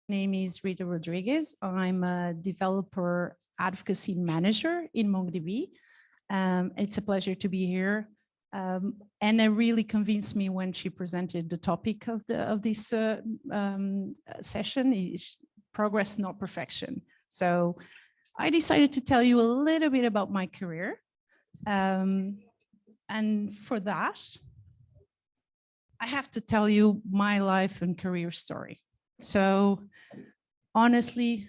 name is Rita Rodriguez. I'm a developer advocacy manager in MongoDB. It's a pleasure to be here. And it really convinced me when she presented the topic of this session is progress, not perfection. So I decided to tell you a little bit about my career. And for that, I have to tell you my life and career story. So honestly,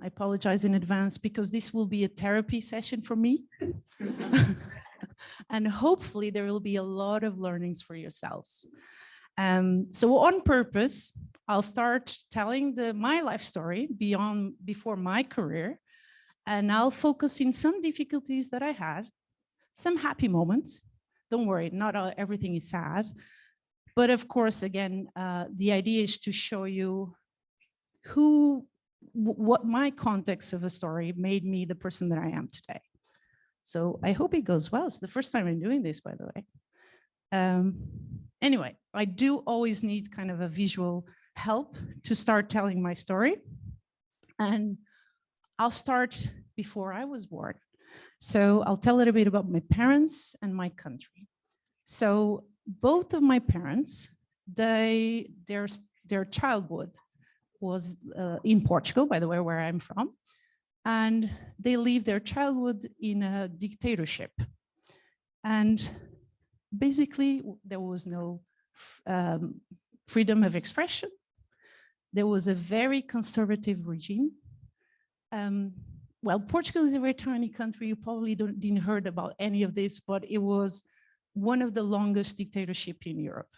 I apologize in advance because this will be a therapy session for me. And hopefully there will be a lot of learnings for yourselves. So on purpose, I'll start telling my life story before my career, and I'll focus in some difficulties that I had, some happy moments. Don't worry, not everything is sad. But of course, again, the idea is to show you what my context of a story made me the person that I am today. So I hope it goes well. It's the first time I'm doing this, by the way. Anyway, I do always need kind of a visual help to start telling my story. And I'll start before I was born. So I'll tell a little bit about my parents and my country. So both of my parents, their childhood was in Portugal, by the way, where I'm from. And they lived their childhood in a dictatorship. And basically, there was no freedom of expression. There was a very conservative regime. Well, Portugal is a very tiny country. You probably didn't heard about any of this, but it was one of the longest dictatorships in Europe.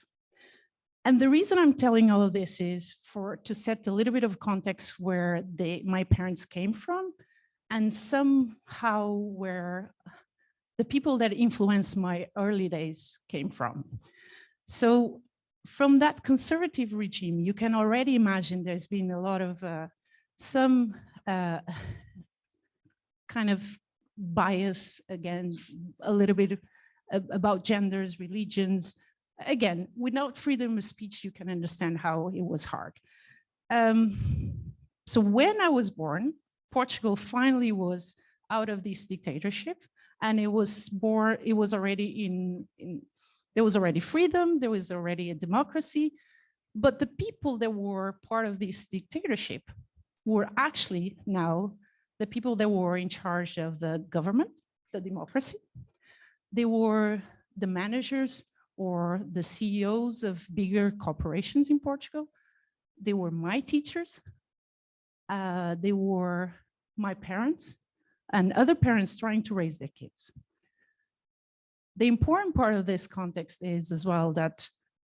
And the reason I'm telling all of this is to set a little bit of context where my parents came from, and somehow where the people that influenced my early days came from. So from that conservative regime, you can already imagine there's been a lot of some kind of bias, again, a little bit about genders, religions. Again, without freedom of speech, you can understand how it was hard. So when I was born, Portugal finally was out of this dictatorship, and it was already there was already freedom, there was already a democracy, but the people that were part of this dictatorship were actually now the people that were in charge of the government, the democracy. They were the managers or the CEOs of bigger corporations in Portugal. They were my teachers. They were my parents and other parents trying to raise their kids. The important part of this context is as well that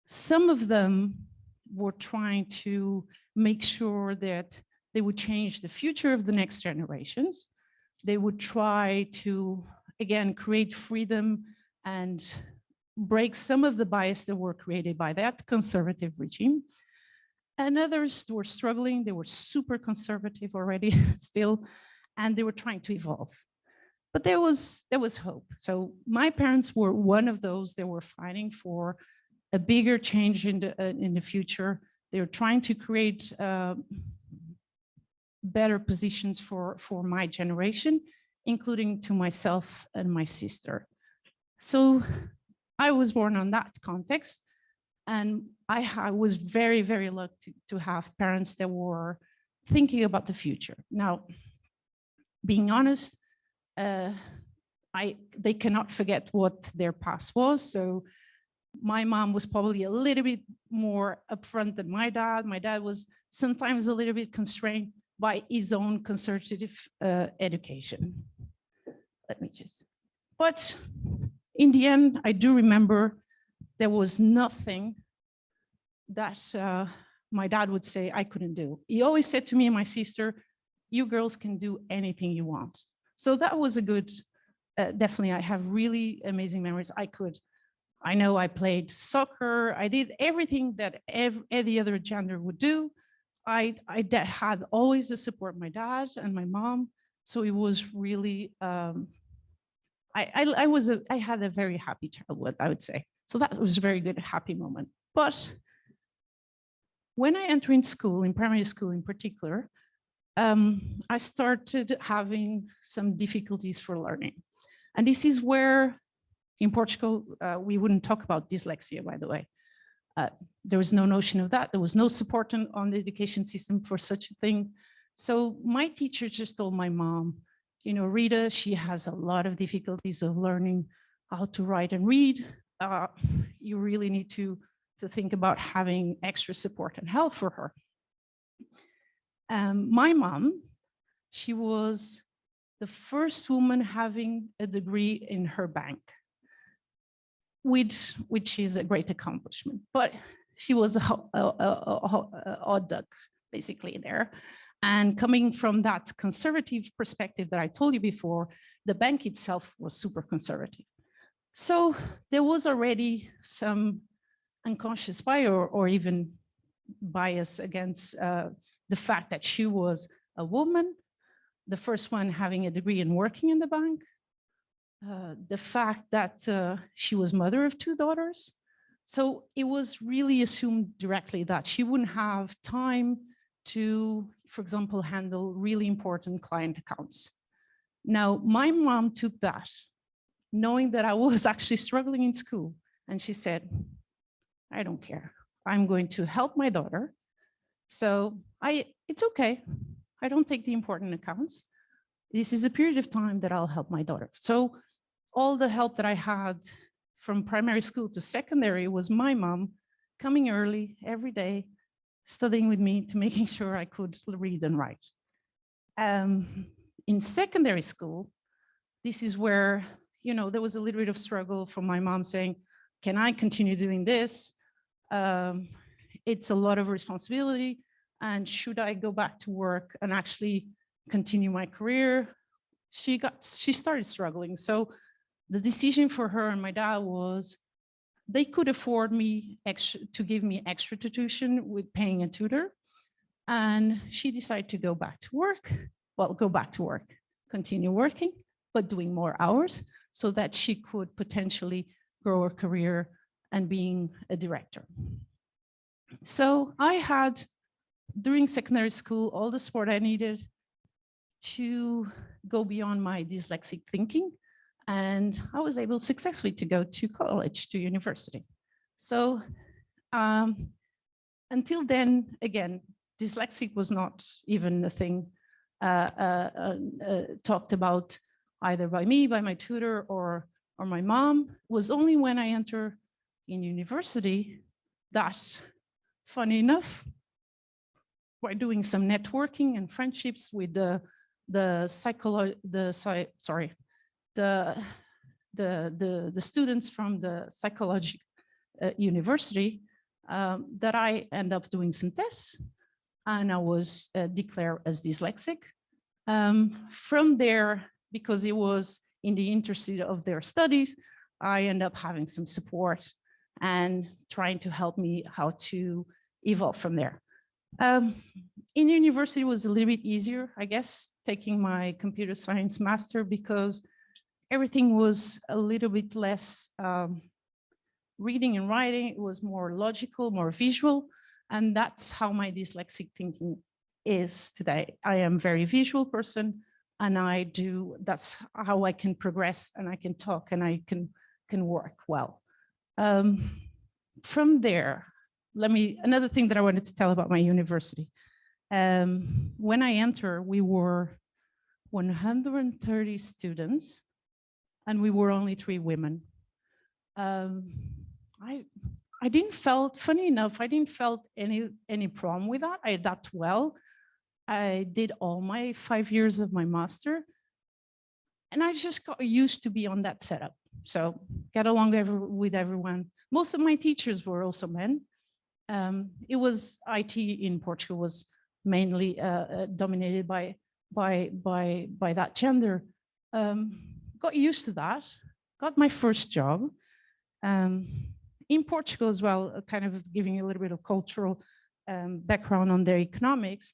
some of them were trying to make sure that they would change the future of the next generations. They would try to, again, create freedom and break some of the bias that were created by that conservative regime. And others were struggling. They were super conservative already still, and they were trying to evolve. But there was hope. So my parents were one of those that were fighting for a bigger change in the future. They were trying to create better positions for my generation, including to myself and my sister. So I was born on that context, and I was very, very lucky to have parents that were thinking about the future. Now, being honest, they cannot forget what their past was. So my mom was probably a little bit more upfront than my dad. My dad was sometimes a little bit constrained by his own conservative education. But in the end, I do remember there was nothing that my dad would say I couldn't do. He always said to me and my sister, you girls can do anything you want. So that was a good, definitely I have really amazing memories. I know I played soccer. I did everything that any other gender would do. I had always the support of my dad and my mom. So it was really, I had a very happy childhood, I would say. So that was a very good, happy moment. But when I entered in school, in primary school in particular, I started having some difficulties for learning. And this is where, in Portugal, we wouldn't talk about dyslexia, by the way. There was no notion of that. There was no support on the education system for such a thing. So my teacher just told my mom, you know, Rita, she has a lot of difficulties of learning how to write and read. You really need to think about having extra support and help for her. My mom, she was the first woman having a degree in her bank, which is a great accomplishment, but she was a odd duck basically there. And coming from that conservative perspective that I told you before, the bank itself was super conservative. So there was already some unconscious bias or even bias against the fact that she was a woman, the first one having a degree and working in the bank, the fact that she was mother of 2 daughters. So it was really assumed directly that she wouldn't have time to, for example, handle really important client accounts. Now, my mom took that, knowing that I was actually struggling in school, and she said, I don't care. I'm going to help my daughter. So it's okay. I don't take the important accounts. This is a period of time that I'll help my daughter. So all the help that I had from primary school to secondary was my mom coming early every day, studying with me to making sure I could read and write. In secondary school, this is where, you know, there was a little bit of struggle from my mom saying, can I continue doing this? It's a lot of responsibility. And should I go back to work and actually continue my career? She started struggling. So the decision for her and my dad was they could afford me to give me extra tuition with paying a tutor. And she decided to go back to work. Well, go back to work, continue working, but doing more hours so that she could potentially grow her career and being a director. So I had, during secondary school, all the support I needed to go beyond my dyslexic thinking. And I was able successfully to go to college, to university. So until then, again, dyslexic was not even a thing talked about either by me, by my tutor, or my mom. It was only when I entered in university that, funny enough, by doing some networking and friendships with the students from the psychology university, that I end up doing some tests, and I was declared as dyslexic. From there, because it was in the interest of their studies, I end up having some support and trying to help me how to evolve from there. In university was a little bit easier, I guess, taking my computer science master, because everything was a little bit less reading and writing. It was more logical, more visual. And that's how my dyslexic thinking is today. I am a very visual person, and that's how I can progress, and I can talk, and I can work well. From there, another thing that I wanted to tell about my university. When I entered, we were 130 students, and we were only 3 women. I didn't felt, funny enough, I didn't felt any problem with that. I adapt well. I did all my 5 years of my master, and I just got used to be on that setup. So get along with everyone. Most of my teachers were also men. It was IT in Portugal was mainly dominated by that gender. Got used to that. Got my first job. In Portugal as well, kind of giving you a little bit of cultural background on their economics.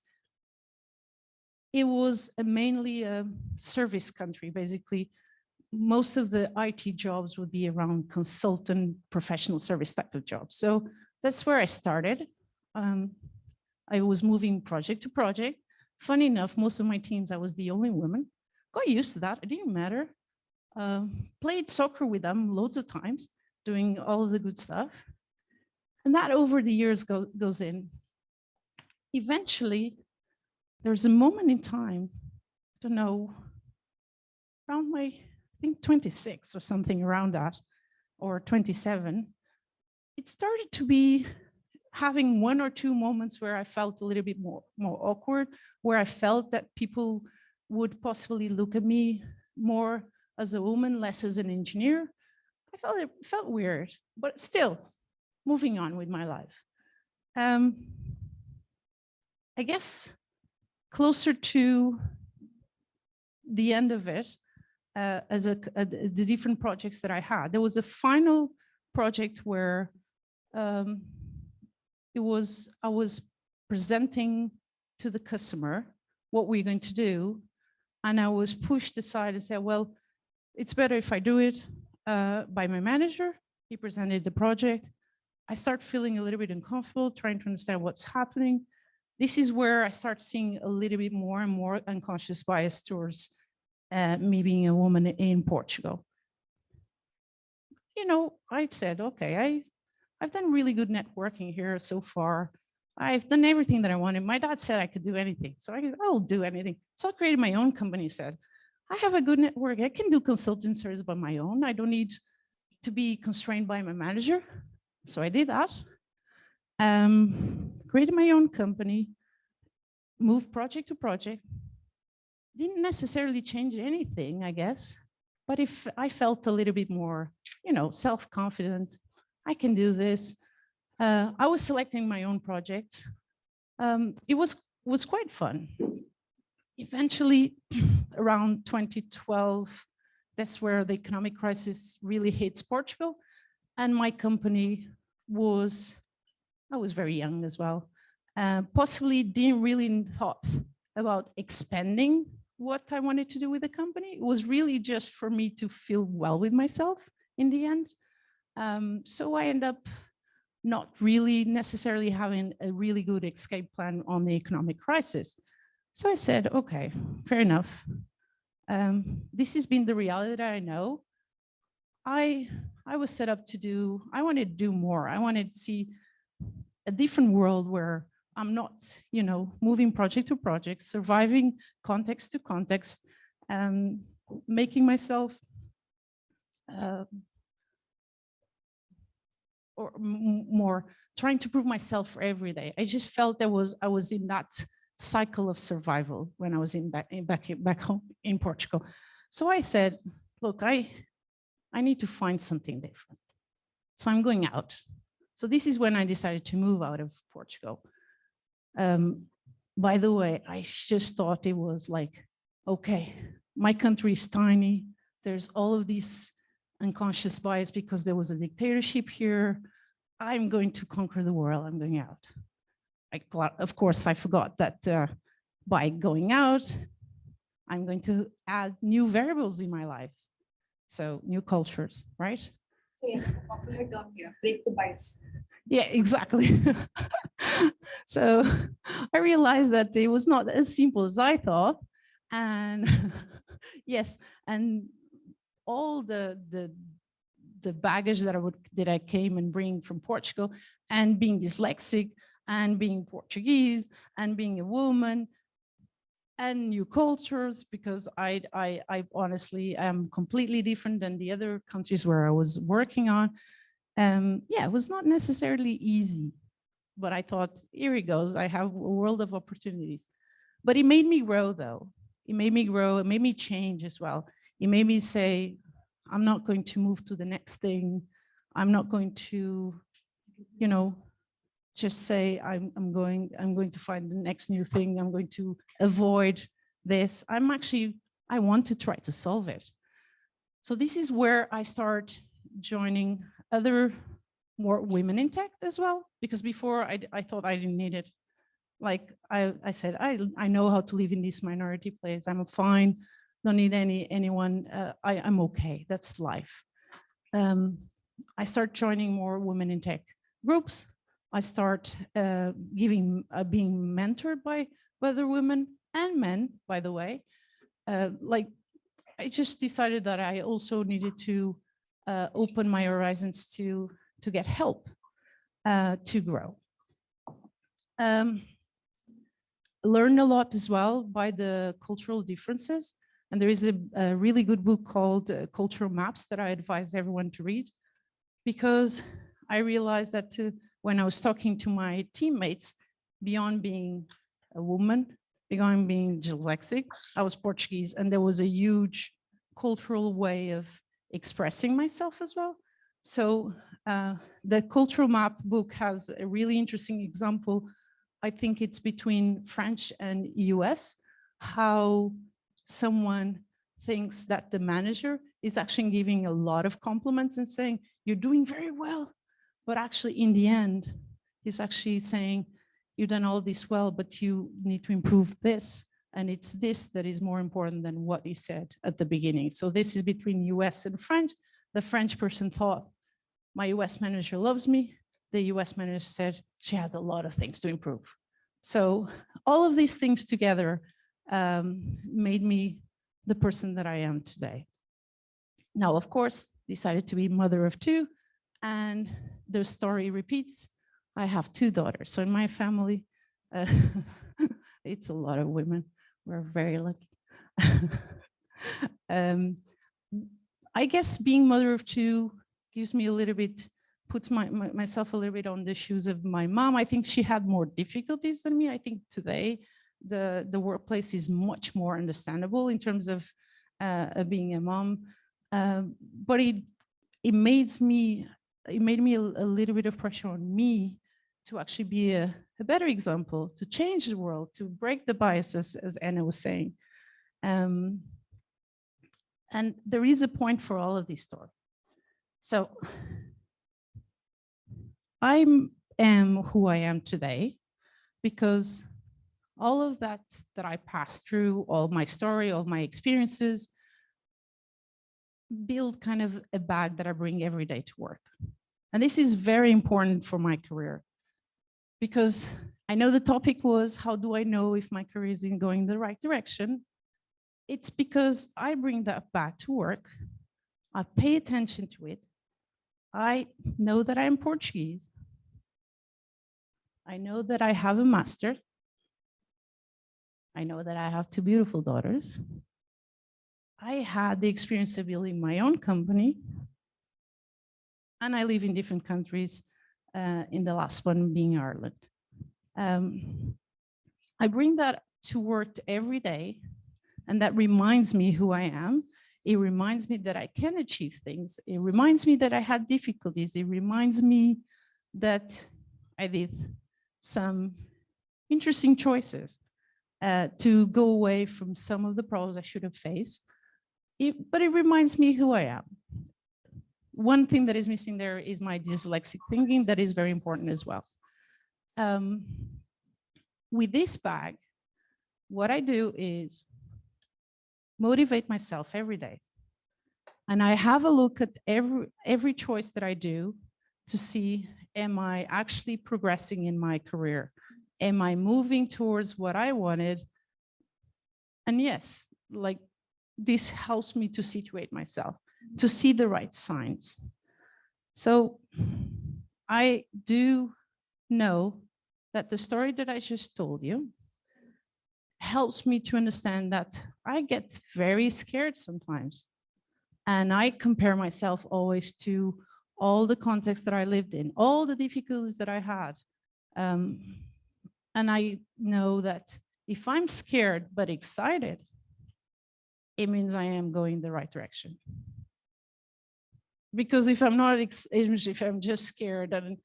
It was mainly a service country. Basically, most of the IT jobs would be around consultant, professional service type of jobs. So that's where I started. I was moving project to project. Funny enough, most of my teams, I was the only woman. Got used to that, it didn't matter. Played soccer with them loads of times, doing all of the good stuff. And that over the years goes in. Eventually, there's a moment in time, I don't know, around my, I think 26 or something around that, or 27, it started to be having one or two moments where I felt a little bit more awkward, where I felt that people would possibly look at me more as a woman, less as an engineer. It felt weird, but still moving on with my life. I guess closer to the end of it, the different projects that I had, there was a final project where I was presenting to the customer what we're going to do, and I was pushed aside and said, well, it's better if I do it by my manager. He presented the project. I start feeling a little bit uncomfortable, trying to understand what's happening. This is where I start seeing a little bit more and more unconscious bias towards me being a woman in Portugal. You know, I said, okay, I've done really good networking here so far. I've done everything that I wanted. My dad said I could do anything, so I'll do anything. So I created my own company, said, I have a good network. I can do consulting service by my own. I don't need to be constrained by my manager. So I did that. Created my own company, moved project to project. Didn't necessarily change anything, I guess, but if I felt a little bit more, you know, self-confidence, I can do this. I was selecting my own projects. It was quite fun. Eventually, around 2012, that's where the economic crisis really hits Portugal. And my company was, I was very young as well, possibly didn't really thought about expanding what I wanted to do with the company. It was really just for me to feel well with myself in the end. So I end up not really necessarily having a really good escape plan on the economic crisis. So I said, okay, fair enough. This has been the reality that I know. I was set up to do, I wanted to do more. I wanted to see a different world where I'm not, you know, moving project to project, surviving context to context, making myself or more trying to prove myself for every day. I just felt I was in that cycle of survival when I was back home in Portugal. So I said, look, I need to find something different. So I'm going out. So this is when I decided to move out of Portugal. By the way, I just thought it was like, okay, my country is tiny. There's all of these unconscious bias because there was a dictatorship here. I'm going to conquer the world. I'm going out. Of course, I forgot that by going out, I'm going to add new variables in my life. So new cultures, right? So yeah, popular term here, break the bias. Yeah, exactly. So I realized that it was not as simple as I thought. And yes, and all the baggage that I came and bring from Portugal, and being dyslexic, and being Portuguese, and being a woman, and new cultures, because I honestly am completely different than the other countries where I was working on. Yeah, it was not necessarily easy, but I thought, here it goes, I have a world of opportunities. But it made me grow though. It made me grow, it made me change as well. It made me say, I'm not going to move to the next thing. I'm not going to, you know, just say I'm going to find the next new thing. I'm going to avoid this. I want to try to solve it. So this is where I start joining other more women in tech as well, because before I thought I didn't need it. Like I said, I know how to live in this minority place. I'm fine. Don't need anyone. I'm okay. That's life. I start joining more women in tech groups. I start being mentored by other women and men, by the way. Like, I just decided that I also needed to open my horizons to get help to grow. Learned a lot as well by the cultural differences. And there is a really good book called Cultural Maps that I advise everyone to read, because I realized that when I was talking to my teammates, beyond being a woman, beyond being dyslexic, I was Portuguese, and there was a huge cultural way of expressing myself as well. So the Cultural Map book has a really interesting example. I think it's between French and US, how someone thinks that the manager is actually giving a lot of compliments and saying, you're doing very well. But actually, in the end, he's actually saying, you've done all this well, but you need to improve this. And it's this that is more important than what he said at the beginning. So this is between US and French. The French person thought, my US manager loves me. The US manager said, she has a lot of things to improve. So all of these things together made me the person that I am today. Now, of course, decided to be mother of two, and the story repeats. I have two daughters. So in my family, it's a lot of women. We're very lucky. I guess being mother of two gives me a little bit, puts myself a little bit on the shoes of my mom. I think she had more difficulties than me. I think today the workplace is much more understandable in terms of being a mom. But it made me a little bit of pressure on me to actually be a better example, to change the world, to break the biases, as Anna was saying. And there is a point for all of these stories. So I am who I am today because all of that I passed through, all my story, all my experiences, build kind of a bag that I bring every day to work. And this is very important for my career, because I know the topic was, how do I know if my career is going in the right direction? It's because I bring that back to work. I pay attention to it. I know that I'm Portuguese. I know that I have a master. I know that I have two beautiful daughters. I had the experience of building my own company. And I live in different countries, in the last one being Ireland. I bring that to work every day, and that reminds me who I am. It reminds me that I can achieve things. It reminds me that I had difficulties. It reminds me that I did some interesting choices to go away from some of the problems I should have faced. But it reminds me who I am. One thing that is missing there is my dyslexic thinking. That is very important as well. With this bag, what I do is motivate myself every day. And I have a look at every choice that I do to see, am I actually progressing in my career? Am I moving towards what I wanted? And yes, like, this helps me to situate myself, to see the right signs. So I do know that the story that I just told you helps me to understand that I get very scared sometimes. And I compare myself always to all the contexts that I lived in, all the difficulties that I had. And I know that if I'm scared but excited, it means I am going the right direction. Because if I'm not, if I'm just scared and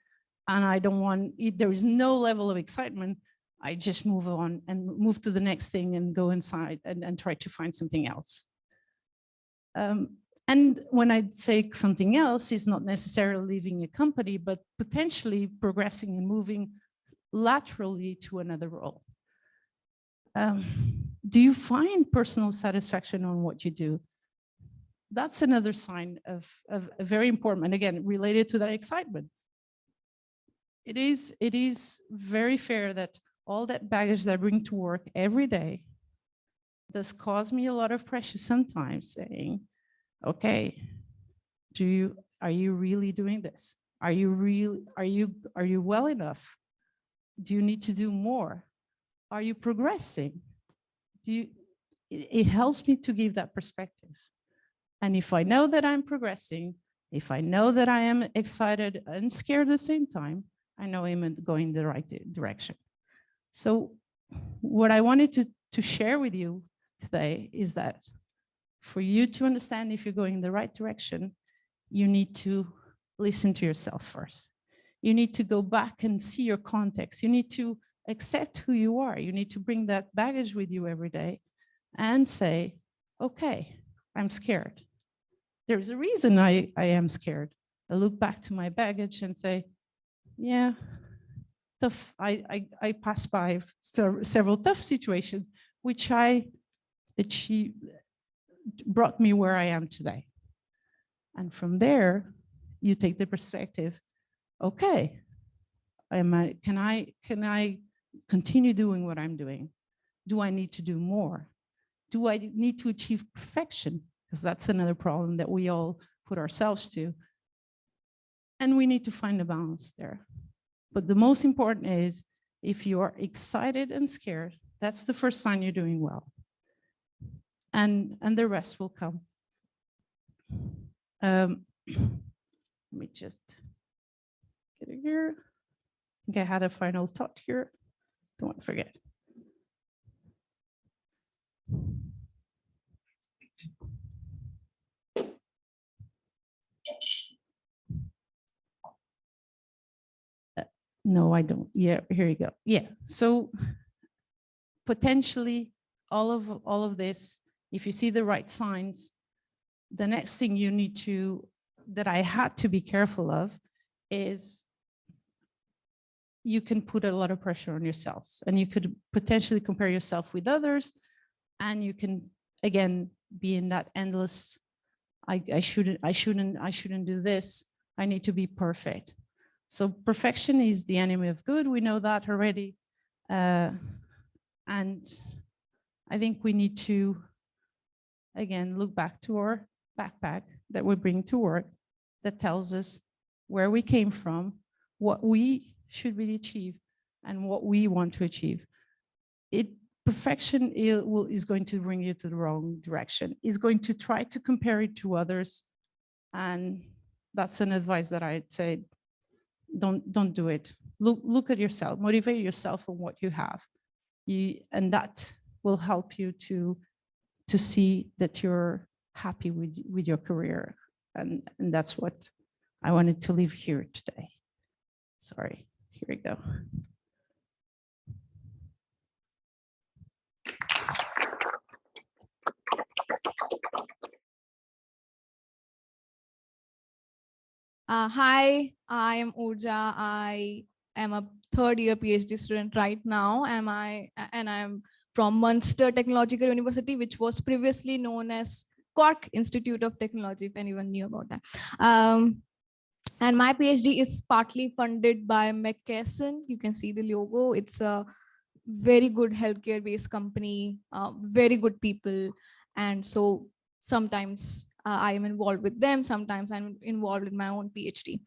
I don't want, there is no level of excitement, I just move on and move to the next thing and go inside and try to find something else. And when I say something else, it's not necessarily leaving a company, but potentially progressing and moving laterally to another role. Do you find personal satisfaction on what you do? That's another sign of a very important, and again, related to that excitement. it is very fair that all that baggage that I bring to work every day does cause me a lot of pressure sometimes, saying, okay, are you really doing this? Are you well enough? Do you need to do more? Are you progressing? It helps me to give that perspective. And if I know that I'm progressing, if I know that I am excited and scared at the same time, I know I'm going the right direction. So what I wanted to share with you today is that for you to understand if you're going in the right direction, you need to listen to yourself first. You need to go back and see your context. You need to accept who you are. You need to bring that baggage with you every day and say, okay, I'm scared. There's a reason I am scared. I look back to my baggage and say, yeah, tough. I passed by several tough situations, which brought me where I am today. And from there, you take the perspective, okay, can I continue doing what I'm doing? Do I need to do more? Do I need to achieve perfection? Because that's another problem that we all put ourselves to. And we need to find a balance there. But the most important is, if you are excited and scared, that's the first sign you're doing well. And the rest will come. Let me just get it here. I think I had a final thought here. Don't want to forget. No, I don't. Yeah, here you go. Yeah, so potentially all of this, if you see the right signs, the next thing you need to, that I had to be careful of, is you can put a lot of pressure on yourselves, and you could potentially compare yourself with others, and you can again be in that endless, I shouldn't do this. I need to be perfect. So perfection is the enemy of good. We know that already. And I think we need to, again, look back to our backpack that we bring to work that tells us where we came from, what we should really achieve, and what we want to achieve. Perfection is going to bring you to the wrong direction. Is going to try to compare it to others. And that's an advice that I'd say, don't do it. Look at yourself, motivate yourself on what you have. And that will help you to see that you're happy with your career. And that's what I wanted to leave here today. Sorry, here we go. Hi, I am Urja. I am a third-year PhD student right now. And I'm from Munster Technological University, which was previously known as Cork Institute of Technology, if anyone knew about that. And my PhD is partly funded by McKesson. You can see the logo. It's a very good healthcare-based company, very good people. And so sometimes I am involved with them. Sometimes I'm involved in my own PhD.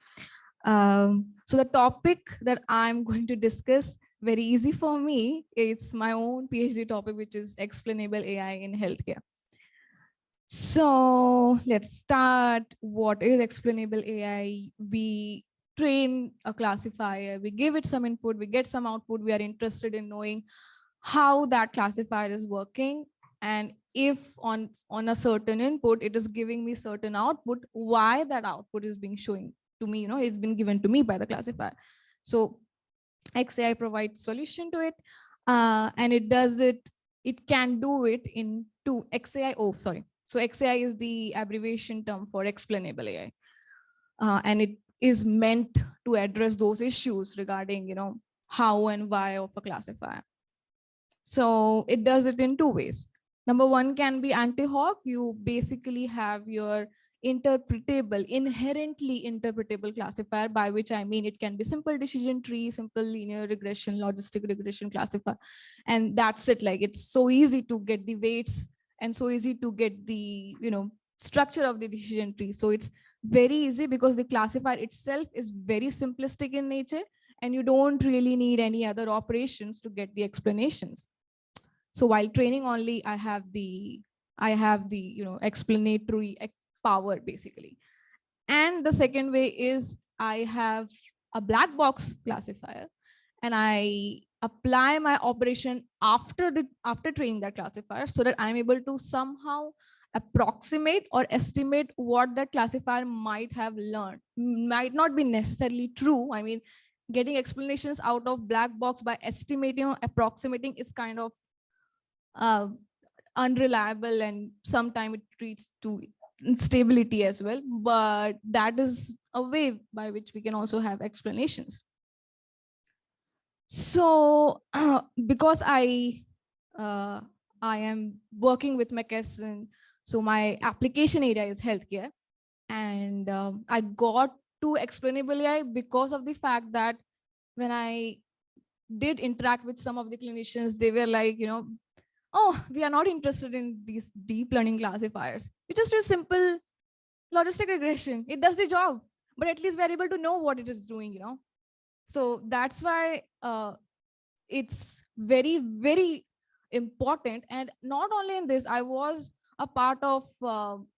So the topic that I'm going to discuss, very easy for me, it's my own PhD topic, which is explainable AI in healthcare. So let's start. What is explainable AI? We train a classifier, we give it some input, we get some output. We are interested in knowing how that classifier is working. And if on a certain input, it is giving me certain output, why that output is being shown to me, it's been given to me by the classifier. So XAI provides solution to it, and it can do it in two XAI. Oh, sorry. So XAI is the abbreviation term for explainable AI. And it is meant to address those issues regarding, how and why of a classifier. So it does it in two ways. Number one can be anti-hoc. You basically have your interpretable, inherently interpretable classifier, by which I mean it can be simple decision tree, simple linear regression, logistic regression classifier. And that's it. Like, it's so easy to get the weights and so easy to get the, structure of the decision tree. So it's very easy because the classifier itself is very simplistic in nature, and you don't really need any other operations to get the explanations. So while training only, I have the explanatory power basically. And the second way is I have a black box classifier, and I apply my operation after training that classifier, so that I'm able to somehow approximate or estimate what that classifier might have learned. Might not be necessarily true. I mean, getting explanations out of black box by estimating or approximating is kind of unreliable, and sometimes it leads to instability as well. But that is a way by which we can also have explanations. So because I am working with McKesson, so my application area is healthcare, and I got to Explainable AI because of the fact that when I did interact with some of the clinicians, they were like, oh, we are not interested in these deep learning classifiers. We just do simple logistic regression. It does the job, but at least we're able to know what it is doing, So that's why it's very, very important. And not only in this, I was a part of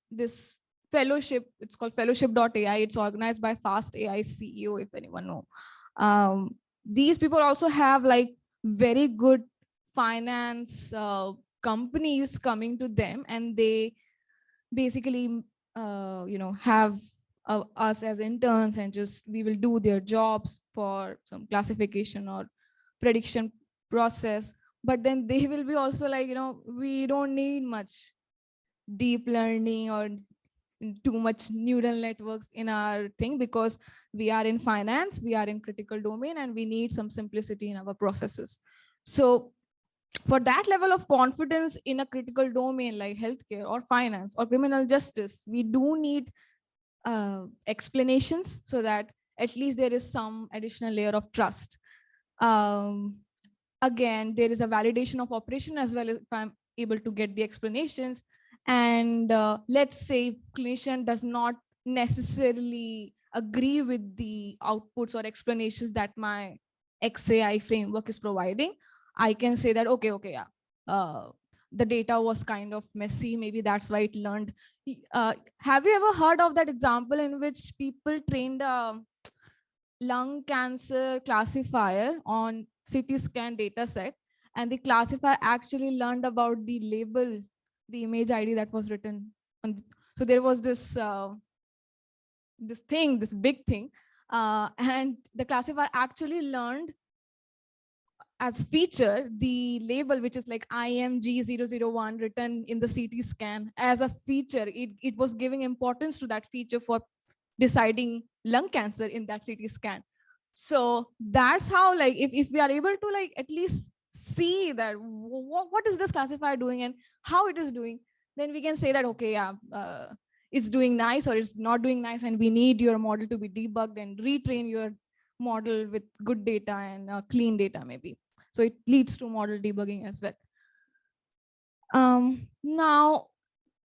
this fellowship. It's called fellowship.ai. It's organized by Fast AI CEO, if anyone know. These people also have like very good finance companies coming to them, and they basically have us as interns, and just we will do their jobs for some classification or prediction process. But then they will be also like, we don't need much deep learning or too much neural networks in our thing, because we are in finance, we are in critical domain, and we need some simplicity in our processes. So for that level of confidence in a critical domain like healthcare or finance or criminal justice, we do need explanations, so that at least there is some additional layer of trust. Again, there is a validation of operation as well, as if I'm able to get the explanations. And let's say clinician does not necessarily agree with the outputs or explanations that my XAI framework is providing. I can say that, okay, yeah, the data was kind of messy. Maybe that's why it learned. Have you ever heard of that example in which people trained a lung cancer classifier on CT scan data set, and the classifier actually learned about the label, the image ID that was written on? So there was this this big thing, and the classifier actually learned as feature the label, which is like IMG001 written in the CT scan as a feature. It was giving importance to that feature for deciding lung cancer in that CT scan. So that's how, like, if we are able to like at least see that what is this classifier doing and how it is doing, then we can say that, okay, yeah, it's doing nice or it's not doing nice, and we need your model to be debugged and retrain your model with good data and clean data maybe. So it leads to model debugging as well. Now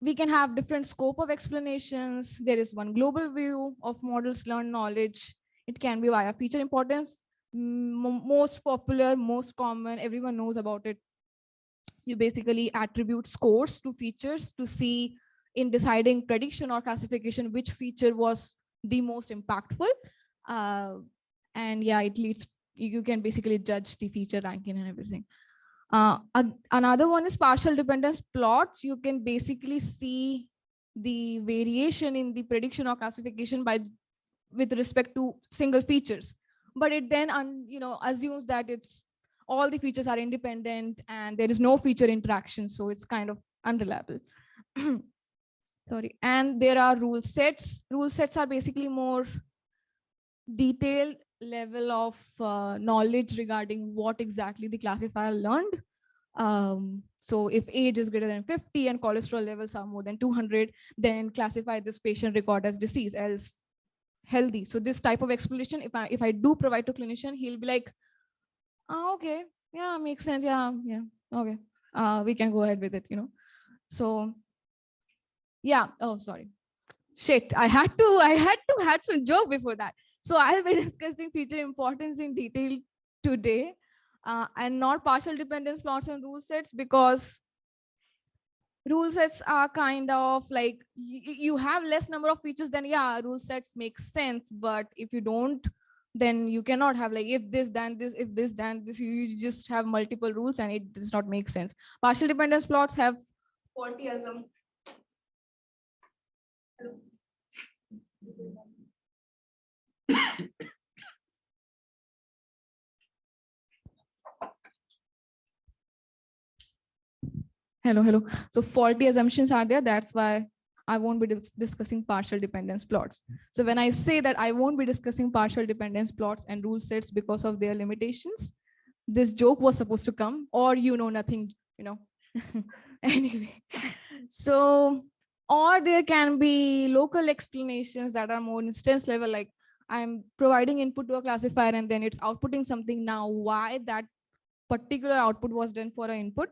we can have different scope of explanations. There is one global view of models learn knowledge. It can be via feature importance. Most popular, most common, everyone knows about it. You basically attribute scores to features to see in deciding prediction or classification which feature was the most impactful. And yeah, it leads, you can basically judge the feature ranking and everything. Another one is partial dependence plots. You can basically see the variation in the prediction or classification with respect to single features, but it then assumes that it's all the features are independent and there is no feature interaction, so it's kind of unreliable. Sorry. And there are rule sets. Rule sets are basically more detailed level of knowledge regarding what exactly the classifier learned. So if age is greater than 50 and cholesterol levels are more than 200, then classify this patient record as disease, else healthy. So this type of explanation, if I do provide to clinician, he'll be like, oh, okay, yeah, makes sense. Yeah, okay. We can go ahead with it, So yeah, oh, sorry. Shit, I had to had some joke before that. So I'll be discussing feature importance in detail today, and not partial dependence plots and rule sets, because rule sets are kind of like you have less number of features, then yeah, rule sets make sense. But if you don't, then you cannot have like if this then this, if this then this. You just have multiple rules and it does not make sense. Partial dependence plots have faulty assumptions. Hello. So faulty assumptions are there. That's why I won't be discussing partial dependence plots. So when I say that I won't be discussing partial dependence plots and rule sets because of their limitations, this joke was supposed to come, or nothing, Anyway, so, or there can be local explanations that are more instance level, like I'm providing input to a classifier and then it's outputting something. Now, why that particular output was done for an input,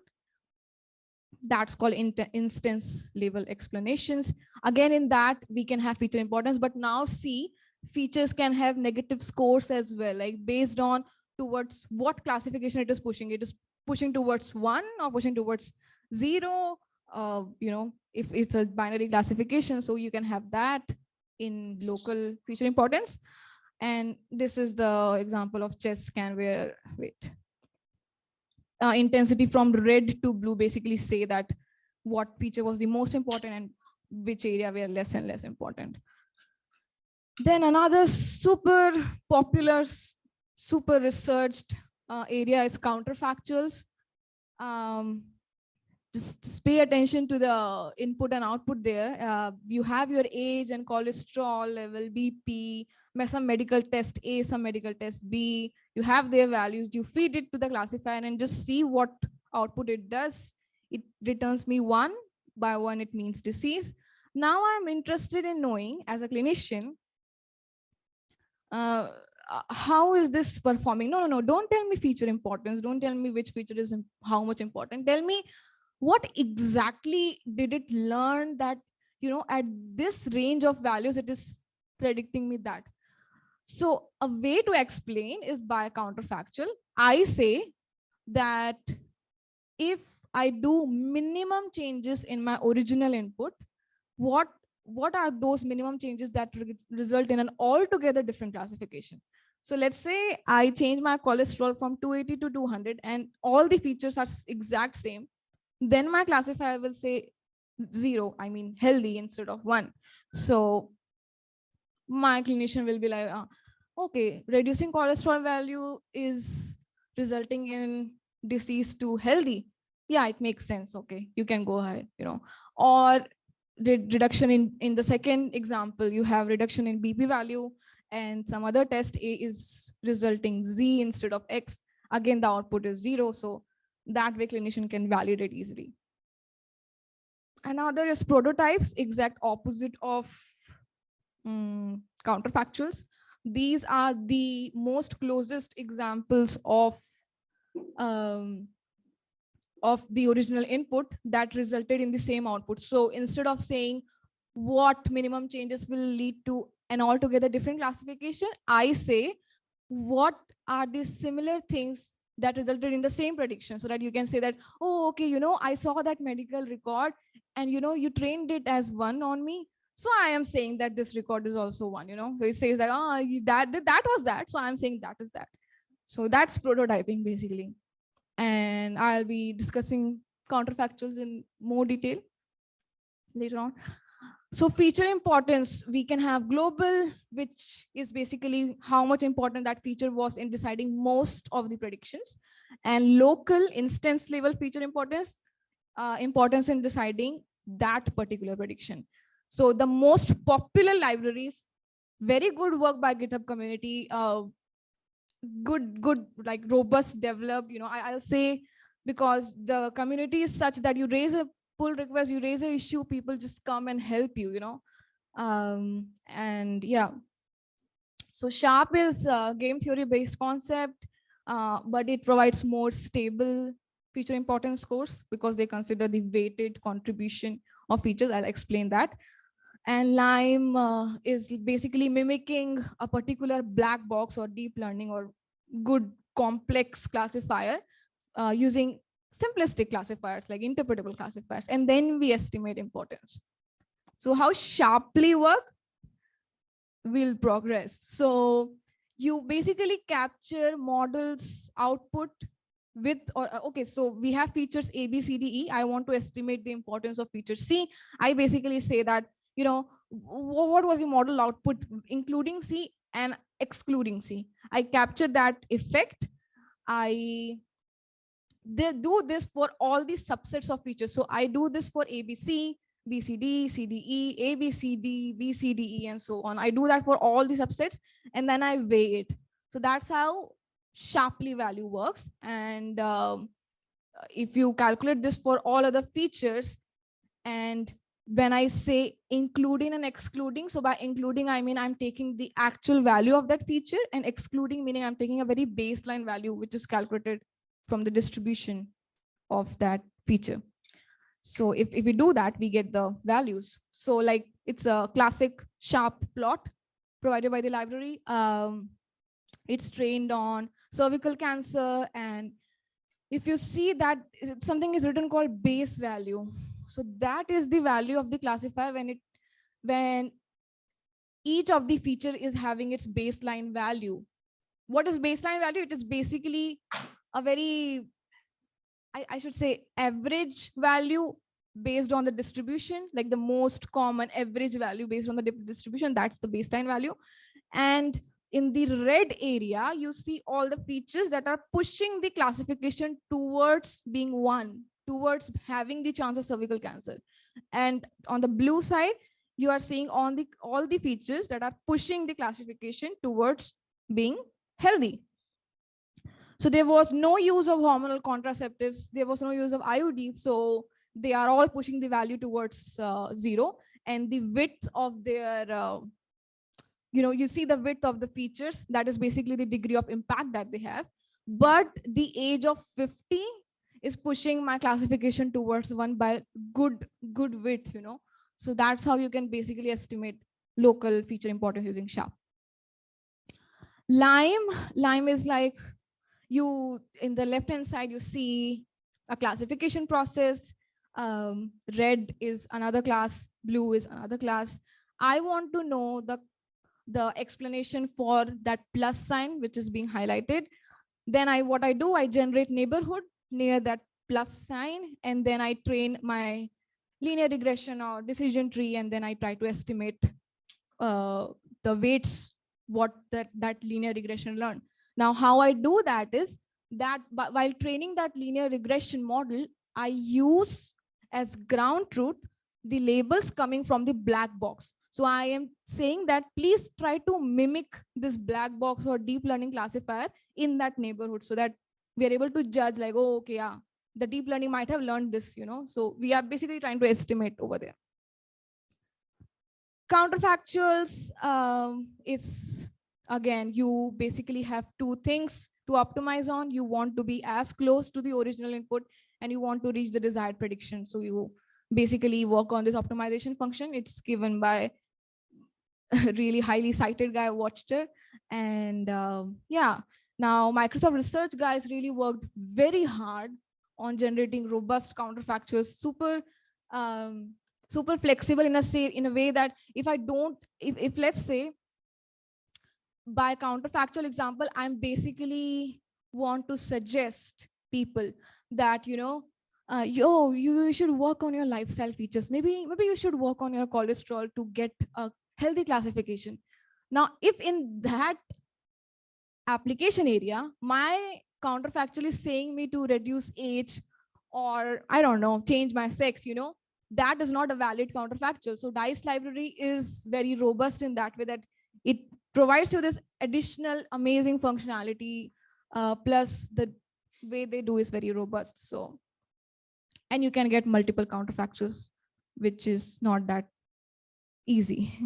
that's called instance level explanations. Again, in that we can have feature importance, but now see, features can have negative scores as well, like based on towards what classification it is pushing. It is pushing towards 1 or pushing towards 0. If it's a binary classification, so you can have that in local feature importance. And this is the example of chest scan where, intensity from red to blue basically say that what feature was the most important and which area were less and less important. Then another super popular, super researched area is counterfactuals. Just pay attention to the input and output there. You have your age and cholesterol level, BP, some medical test A, some medical test B. You have their values. You feed it to the classifier and just see what output it does. It returns me 1. By 1, it means disease. Now I'm interested in knowing, as a clinician, how is this performing? No. Don't tell me feature importance. Don't tell me which feature is how much important. Tell me what exactly did it learn that, at this range of values, it is predicting me that. So a way to explain is by counterfactual. I say that if I do minimum changes in my original input, what are those minimum changes that result in an altogether different classification? So let's say I change my cholesterol from 280 to 200 and all the features are exact same. Then my classifier will say 0, I mean healthy, instead of 1. So my clinician will be like, okay, reducing cholesterol value is resulting in disease to healthy. Yeah, it makes sense. Okay, you can go ahead, Or reduction in the second example, you have reduction in BP value and some other test A is resulting Z instead of X. Again, the output is 0. So that way clinician can validate easily. Another is prototypes, exact opposite of counterfactuals. These are the most closest examples of the original input that resulted in the same output. So instead of saying what minimum changes will lead to an altogether different classification, I say what are the similar things that resulted in the same prediction, so that you can say that, oh, okay, I saw that medical record and you trained it as 1 on me. So I am saying that this record is also 1, So it says that, that was that. So I'm saying that is that. So that's prototyping basically. And I'll be discussing counterfactuals in more detail later on. So feature importance, we can have global, which is basically how much important that feature was in deciding most of the predictions, and local instance level feature importance, importance in deciding that particular prediction. So the most popular libraries, very good work by GitHub community, good, like robust developed, I'll say because the community is such that you raise a pull request, you raise an issue, people just come and help you, you know. And yeah, so Sharp is a game theory based concept, but it provides more stable feature importance scores because they consider the weighted contribution of features. I'll explain that. And Lime is basically mimicking a particular black box or deep learning or good complex classifier using simplistic classifiers like interpretable classifiers, and then we estimate importance. So how Sharply work? Will progress. So you basically capture models output with, or okay, so we have features A, B, C, D, E. I want to estimate the importance of feature C. I basically say that, you know, what was the model output, including C and excluding C. I capture that effect. I do this for all these subsets of features. So I do this for ABC, BCD, CDE, ABCD, BCDE, and so on. I do that for all the subsets, and then I weigh it. So that's how Sharply value works. And if you calculate this for all other features, and when I say including and excluding, so by including, I mean I'm taking the actual value of that feature, and excluding meaning I'm taking a very baseline value, which is calculated from the distribution of that feature. So if we do that, we get the values. So like it's a classic Sharp plot provided by the library. It's trained on cervical cancer. And if you see that something is written called base value. So that is the value of the classifier when each of the feature is having its baseline value. What is baseline value? It is basically a very, I should say, average value based on the distribution, like the most common average value based on the distribution. That's the baseline value. And in the red area, you see all the features that are pushing the classification towards being one, towards having the chance of cervical cancer. And on the blue side, you are seeing all the features that are pushing the classification towards being healthy. So there was no use of hormonal contraceptives. There was no use of IUD. So they are all pushing the value towards 0. And the width of their, you see the width of the features. That is basically the degree of impact that they have. But the age of 50 is pushing my classification towards 1 by good width, So that's how you can basically estimate local feature importance using Sharp. Lime is like, you in the left hand side, you see a classification process. Red is another class, blue is another class. I want to know the explanation for that plus sign, which is being highlighted. Then what I do, I generate neighborhood near that plus sign, and then I train my linear regression or decision tree, and then I try to estimate the weights, what that linear regression learned. Now, how I do that is that while training that linear regression model, I use as ground truth the labels coming from the black box. So I am saying that please try to mimic this black box or deep learning classifier in that neighborhood, so that we are able to judge like, oh, okay, yeah, the deep learning might have learned this, So we are basically trying to estimate over there. Counterfactuals, it's again, you basically have two things to optimize on. You want to be as close to the original input, and you want to reach the desired prediction. So you basically work on this optimization function. It's given by a really highly cited guy, Watcher. And yeah, now Microsoft research guys really worked very hard on generating robust counterfactuals, super flexible in a way that if let's say by counterfactual example, I'm basically want to suggest people that, you should work on your lifestyle features. Maybe you should work on your cholesterol to get a healthy classification. Now, if in that application area, my counterfactual is saying me to reduce age, or I don't know, change my sex, that is not a valid counterfactual. So DICE library is very robust in that way, that it provides you this additional amazing functionality, plus the way they do is very robust. So, and you can get multiple counterfactuals, which is not that easy.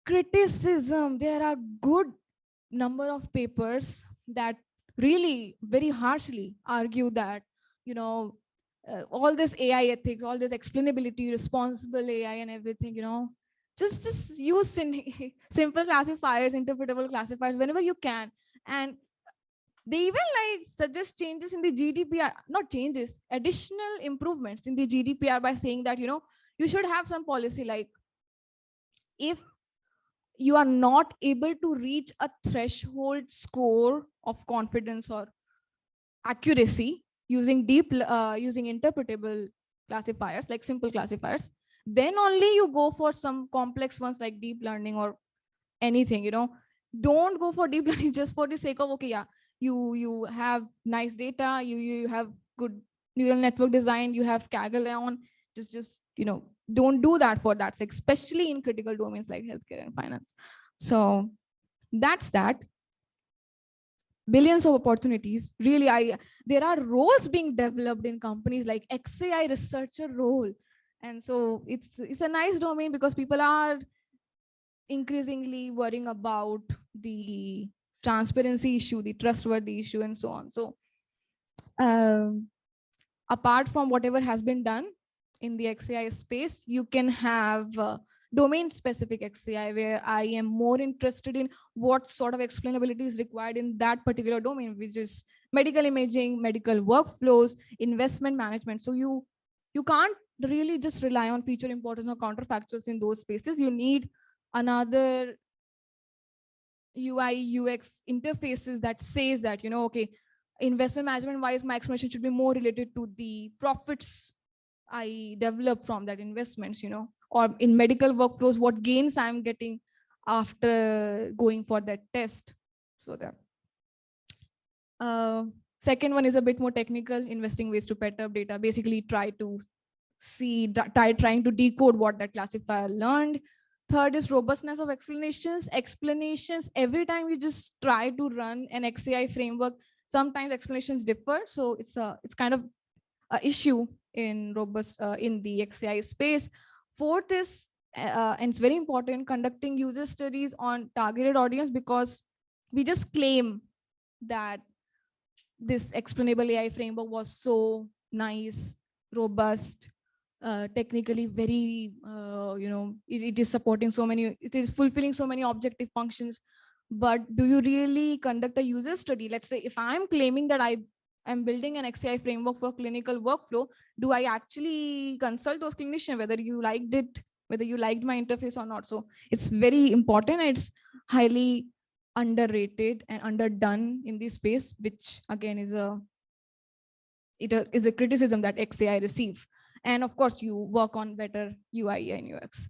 Criticism, there are good number of papers that really very harshly argue that, you know, all this AI ethics, all this explainability, responsible AI and everything, you know, just use simple classifiers, interpretable classifiers whenever you can. And they even like suggest changes in the GDPR, not changes, additional improvements in the GDPR by saying that, you know, you should have some policy like if you are not able to reach a threshold score of confidence or accuracy using using interpretable classifiers, like simple classifiers, then only you go for some complex ones like deep learning or anything, you know. Don't go for deep learning just for the sake of, okay, yeah, you have nice data, you have good neural network design, you have Kaggle on, just you know, don't do that for that sake, especially in critical domains like healthcare and finance. So that's that. Billions of opportunities, really. There are roles being developed in companies like XAI researcher role, and so it's a nice domain because people are increasingly worrying about the transparency issue, the trustworthy issue, and so on. So apart from whatever has been done in the XAI space, you can have domain specific XAI where I am more interested in what sort of explainability is required in that particular domain, which is medical imaging, medical workflows, investment management. So you can't really just rely on feature importance or counterfactuals in those spaces. You need another UI UX interfaces that says that, you know, okay, investment management wise, my explanation should be more related to the profits I develop from that investments, you know, or in medical workflows, what gains I'm getting after going for that test. So that. Second one is a bit more technical, investing ways to pet up data, basically trying to decode what that classifier learned. Third is robustness of explanations. Every time you just try to run an XAI framework, sometimes explanations differ. So it's kind of an issue in in the XAI space. Fourth is, and it's very important, conducting user studies on targeted audience, because we just claim that this explainable AI framework was so nice, robust, technically very, you know, it is supporting so many, it is fulfilling so many objective functions. But do you really conduct a user study? Let's say if I'm claiming that I'm building an XAI framework for clinical workflow, do I actually consult those clinicians whether you liked it, whether you liked my interface or not? So it's very important. It's highly underrated and underdone in this space, which again is a criticism that XAI receive. And of course, you work on better UI and UX.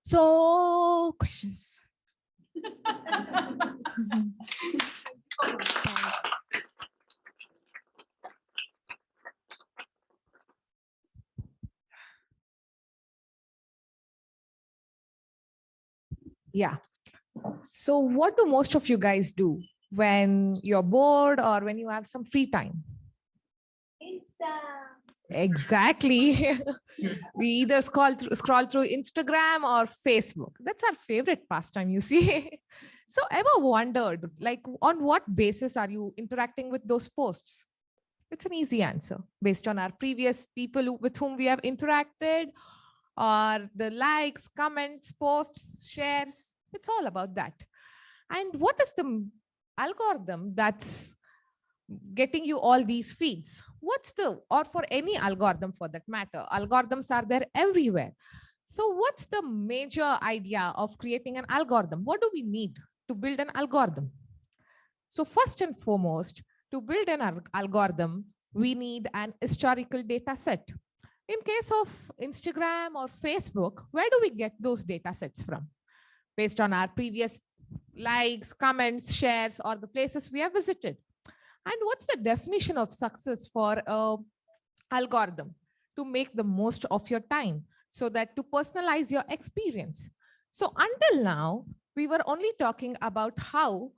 So questions. Yeah. So what do most of you guys do when you're bored or when you have some free time? Insta. Exactly. We either scroll through Instagram or Facebook. That's our favorite pastime, you see. So ever wondered, like, on what basis are you interacting with those posts? It's an easy answer based on our previous people with whom we have interacted, or the likes, comments, posts, shares. It's all about that. And what is the algorithm that's getting you all these feeds? Or for any algorithm for that matter, algorithms are there everywhere. So what's the major idea of creating an algorithm? What do we need to build an algorithm? So first and foremost, to build an algorithm, we need an historical data set. In case of Instagram or Facebook, where do we get those data sets from? Based on our previous likes, comments, shares, or the places we have visited. And what's the definition of success for an algorithm? To make the most of your time, so that to personalize your experience. So until now, we were only talking about how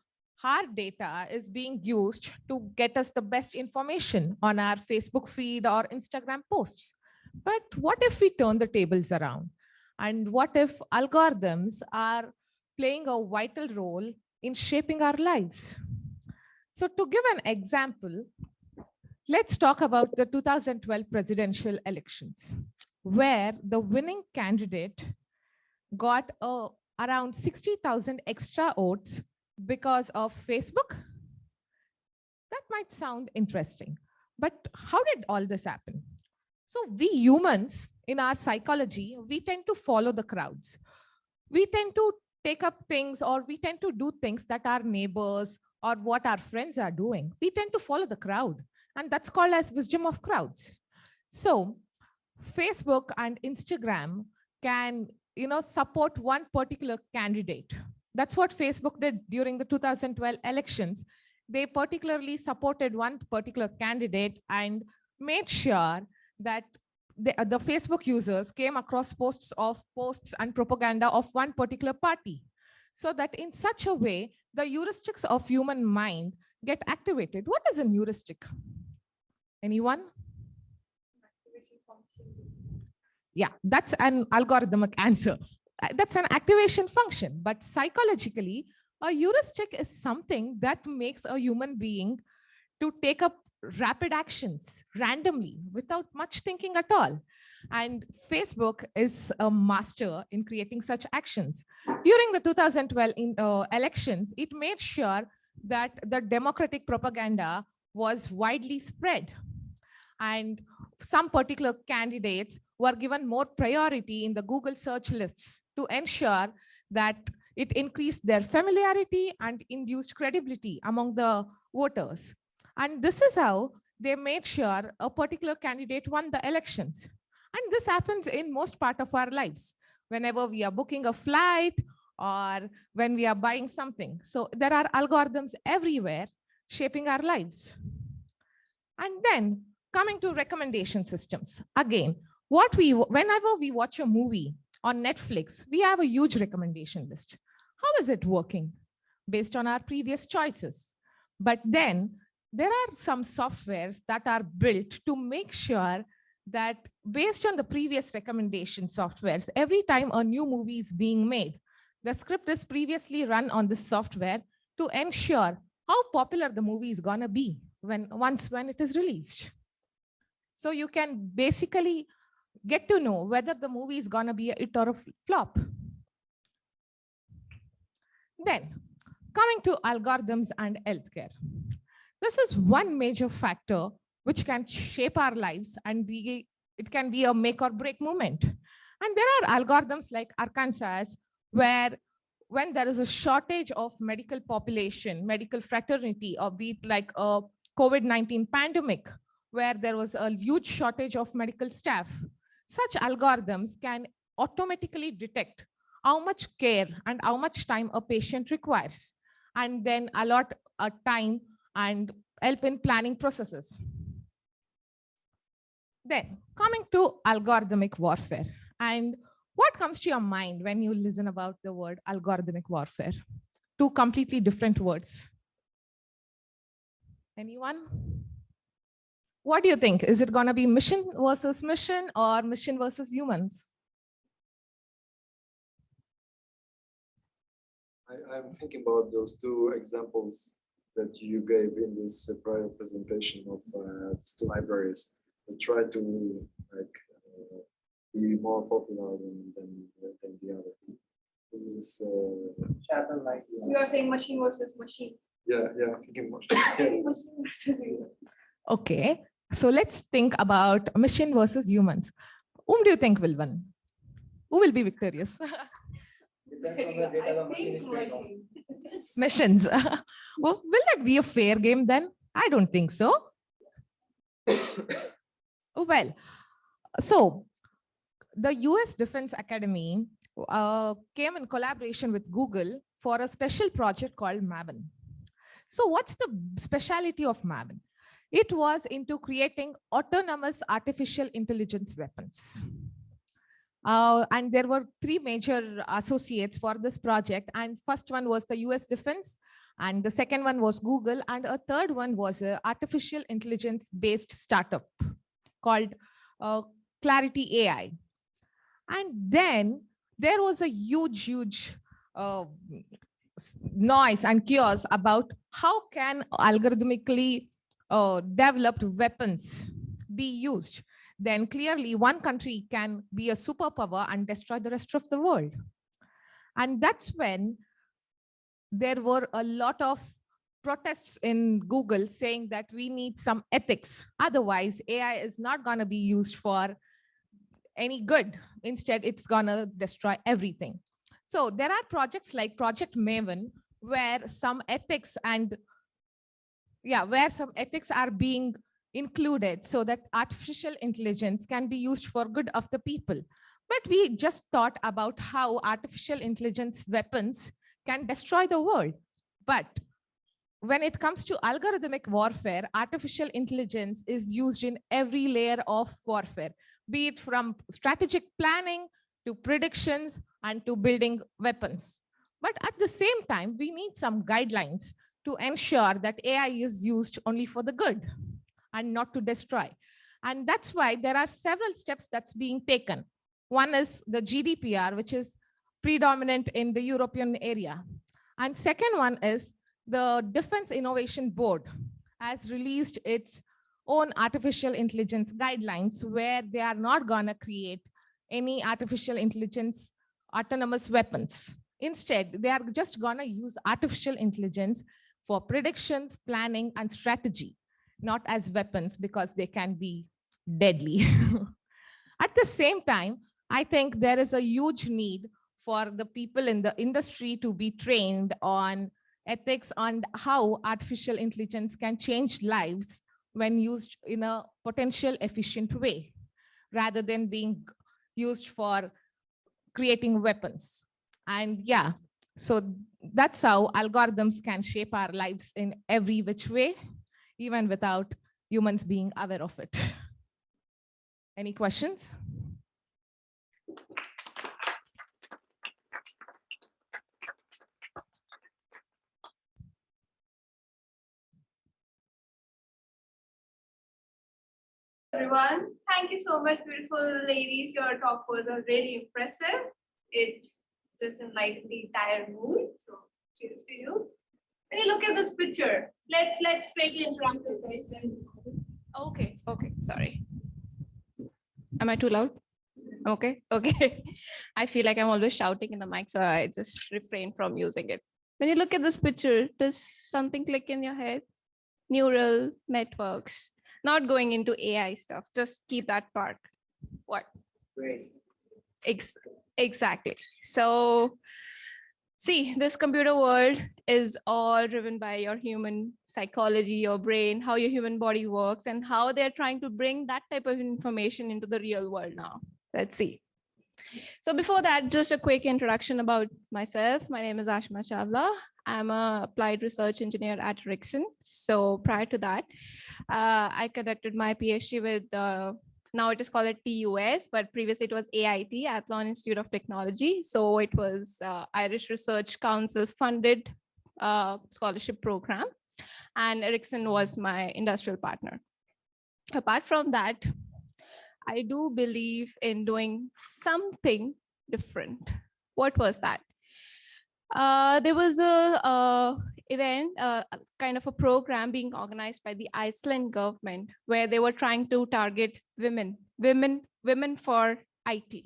our data is being used to get us the best information on our Facebook feed or Instagram posts. But what if we turn the tables around? And what if algorithms are playing a vital role in shaping our lives? So to give an example, let's talk about the 2012 presidential elections, where the winning candidate got around 60,000 extra votes because of Facebook. That might sound interesting, but how did all this happen? So we humans, in our psychology, we tend to follow the crowds. We tend to take up things, or we tend to do things that our neighbors or what our friends are doing. We tend to follow the crowd, and that's called as wisdom of crowds. So Facebook and Instagram can, support one particular candidate. That's what Facebook did during the 2012 elections. They particularly supported one particular candidate and made sure that the Facebook users came across posts and propaganda of one particular party, so that in such a way, the heuristics of human mind get activated. What is a heuristic? Anyone? Yeah, that's an algorithmic answer. That's an activation function. But psychologically, a heuristic is something that makes a human being to take up rapid actions randomly without much thinking at all. And Facebook is a master in creating such actions. During the 2012 elections, it made sure that the democratic propaganda was widely spread. And some particular candidates were given more priority in the Google search lists to ensure that it increased their familiarity and induced credibility among the voters. And this is how they made sure a particular candidate won the elections. And this happens in most part of our lives, whenever we are booking a flight or when we are buying something. So there are algorithms everywhere shaping our lives. And then coming to recommendation systems. Again, whenever we watch a movie on Netflix, we have a huge recommendation list. How is it working? Based on our previous choices. But then there are some softwares that are built to make sure that based on the previous recommendation softwares, every time a new movie is being made, the script is previously run on this software to ensure how popular the movie is gonna be when it is released. So you can basically get to know whether the movie is gonna be a hit or a flop. Then coming to algorithms and healthcare. This is one major factor which can shape our lives, and it can be a make or break moment. And there are algorithms like Arkansas, where when there is a shortage of medical population, medical fraternity, or be it like a COVID-19 pandemic, where there was a huge shortage of medical staff, such algorithms can automatically detect how much care and how much time a patient requires, and then allot a time and help in planning processes. Then coming to algorithmic warfare. And what comes to your mind when you listen about the word algorithmic warfare? Two completely different words. Anyone? What do you think? Is it going to be mission versus mission or mission versus humans? I'm thinking about those two examples that you gave in this prior presentation of these two libraries that try to be more popular than the other. This is You are saying machine versus machine. yeah, I'm thinking Machine versus humans. Okay, so let's think about mission versus humans. Whom do you think will win? Who will be victorious? Missions. Well, will that be a fair game then? I don't think so. Well, so the US Defense Academy came in collaboration with Google for a special project called Maven. So what's the speciality of Maven? It was into creating autonomous artificial intelligence weapons. And there were three major associates for this project. And first one was the US Defense, And the second one was Google. And a third one was an artificial intelligence-based startup called Clarity AI. And then there was a huge noise and chaos about how can algorithmically developed weapons be used. Then clearly one country can be a superpower and destroy the rest of the world. And that's when there were a lot of protests in Google saying that we need some ethics. Otherwise, AI is not going to be used for any good. Instead, it's going to destroy everything. So there are projects like Project Maven, where some ethics are being included so that artificial intelligence can be used for good of the people. But we just thought about how artificial intelligence weapons can destroy the world. But when it comes to algorithmic warfare, artificial intelligence is used in every layer of warfare, be it from strategic planning to predictions and to building weapons. But at the same time, we need some guidelines to ensure that AI is used only for the good and not to destroy. And that's why there are several steps that's being taken. One is the GDPR, which is predominant in the European area. And second one is the Defense Innovation Board has released its own artificial intelligence guidelines where they are not gonna create any artificial intelligence autonomous weapons. Instead, they are just gonna use artificial intelligence for predictions, planning, and strategy, not as weapons because they can be deadly. At the same time, I think there is a huge need for the people in the industry to be trained on ethics on how artificial intelligence can change lives when used in a potential efficient way, rather than being used for creating weapons. And yeah, so that's how algorithms can shape our lives in every which way, even without humans being aware of it. Any questions? Everyone, thank you so much, beautiful ladies. Your talk was really impressive. It just enlightened the entire mood. So cheers to you. When you look at this picture, let's make it interactive, guys. Okay, sorry. Am I too loud? Okay. I feel like I'm always shouting in the mic, so I just refrain from using it. When you look at this picture, does something click in your head? Neural networks. Not going into AI stuff, just keep that part. What? Great. Exactly. So see, this computer world is all driven by your human psychology, your brain, how your human body works, and how they're trying to bring that type of information into the real world now. Let's see. So before that, just a quick introduction about myself. My name is Ashma Chawla. I'm an applied research engineer at Ericsson. So prior to that, I conducted my PhD with, now it is called TUS, but previously it was AIT, Athlone Institute of Technology. So it was Irish Research Council funded scholarship program. And Ericsson was my industrial partner. Apart from that, I do believe in doing something different. What was that? There was a event, kind of a program being organized by the Iceland government where they were trying to target women for IT.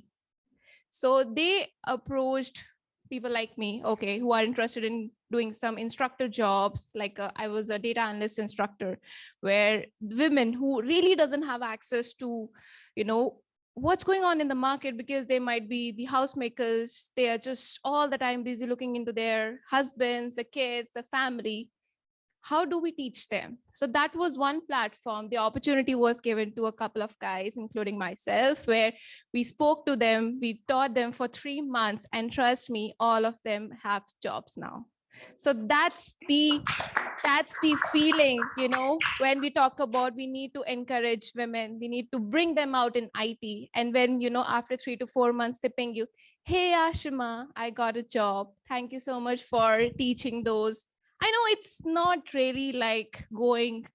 So they approached people like me, okay, who are interested in doing some instructor jobs. Like I was a data analyst instructor, where women who really doesn't have access to, what's going on in the market, because they might be the housemakers, they are just all the time busy looking into their husbands, the kids, the family. How do we teach them? So that was one platform. The opportunity was given to a couple of guys, including myself, where we spoke to them, we taught them for 3 months, and trust me, all of them have jobs now. So that's the feeling, when we talk about we need to encourage women, we need to bring them out in IT. And when, after 3 to 4 months, they ping you, hey, Ashima, I got a job. Thank you so much for teaching those. I know it's not really like going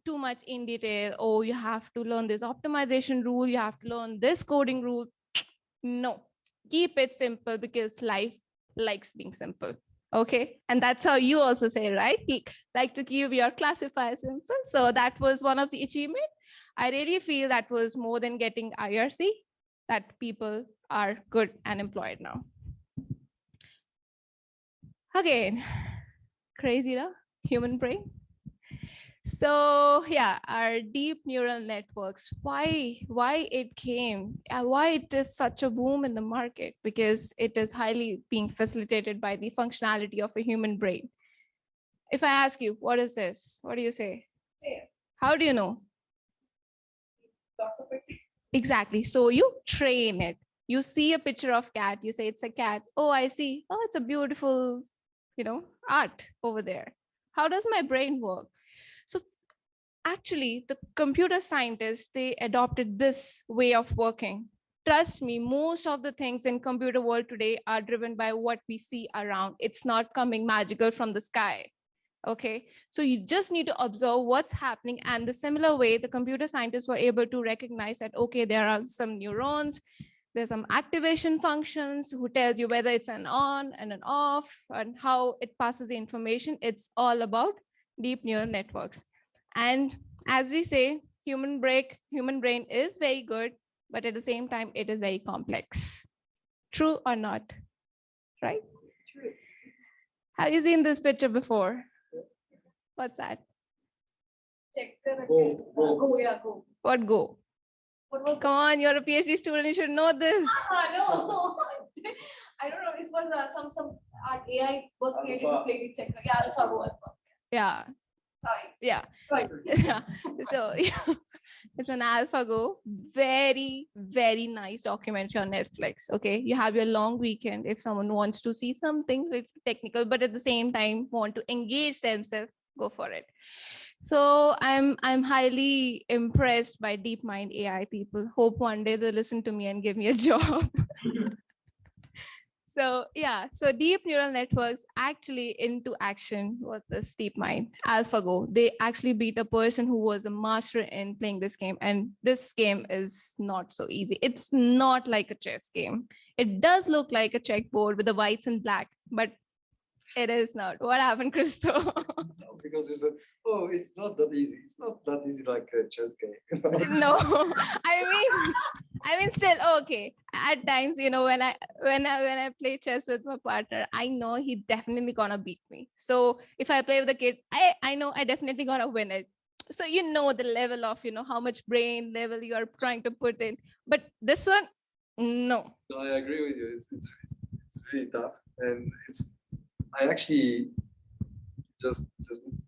too much in detail. Oh, you have to learn this optimization rule, you have to learn this coding rule. No, keep it simple because life likes being simple. Okay, and that's how you also say, right? Like to keep your classifier simple. So that was one of the achievement. I really feel that was more than getting IRC, that people are good and employed now. Again, crazy, no? Human brain. So yeah, our deep neural networks, why it came, why it is such a boom in the market, because it is highly being facilitated by the functionality of a human brain. If I ask you, what is this? What do you say? How do you know? Exactly. So you train it. You see a picture of cat, you say it's a cat. Oh, I see. Oh, it's a beautiful, art over there. How does my brain work? So actually, the computer scientists, they adopted this way of working. Trust me, most of the things in computer world today are driven by what we see around. It's not coming magical from the sky. Okay, so you just need to observe what's happening. And the similar way, the computer scientists were able to recognize that, okay, there are some neurons, there's some activation functions who tells you whether it's an on and an off and how it passes the information. It's all about deep neural networks. And as we say, human brain is very good, but at the same time, it is very complex. True or not? Right? True. Have you seen this picture before? What's that? Check the Go. Go. What go? What was Come on, you're a PhD student. You should know this. no. I don't know. It was some AI was created to play with checker. Yeah, AlphaGo. Yeah. Sorry. Yeah. Sorry. Yeah. So it's an AlphaGo. Very, very nice documentary on Netflix. Okay. You have your long weekend if someone wants to see something technical, but at the same time want to engage themselves, go for it. So I'm highly impressed by DeepMind AI people. Hope one day they'll listen to me and give me a job. So yeah, so deep neural networks actually into action was this DeepMind AlphaGo. They actually beat a person who was a master in playing this game. And this game is not so easy. It's not like a chess game. It does look like a checkboard with the whites and black, but it is not. What happened, Christo? No, because you said, oh, it's not that easy. It's not that easy like a chess game. No, I mean, still okay. At times, when I play chess with my partner, I know he definitely gonna beat me. So if I play with a kid, I know I definitely gonna win it. So the level of how much brain level you are trying to put in. But this one, no. No, I agree with you. It's really tough, and I actually just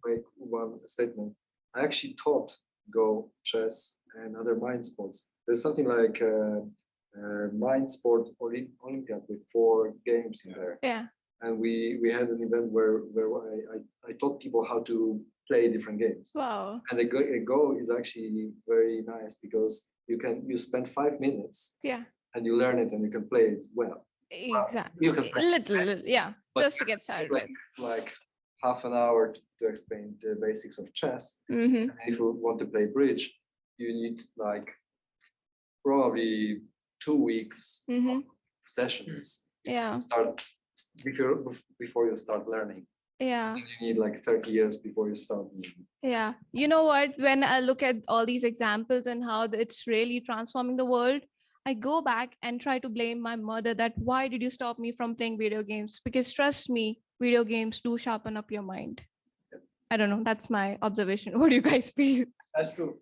make one statement. I actually taught Go, chess, and other mind sports. There's something like mind sport Olympiad with 4 games in there. Yeah. And we had an event where I taught people how to play different games. Wow. And the Go is actually very nice because you spend 5 minutes. Yeah. And you learn it and you can play it well. Exactly. You can play little, yeah. But Just to get started with. like half an hour to explain the basics of chess. Mm-hmm. And if you want to play bridge, you need like probably 2 weeks of sessions. Yeah. Start before you start learning. Yeah. And you need like 30 years before you start learning. Yeah. You know what? When I look at all these examples and how it's really transforming the world, I go back and try to blame my mother that why did you stop me from playing video games? Because trust me, video games do sharpen up your mind. I don't know. That's my observation. What do you guys feel? That's true.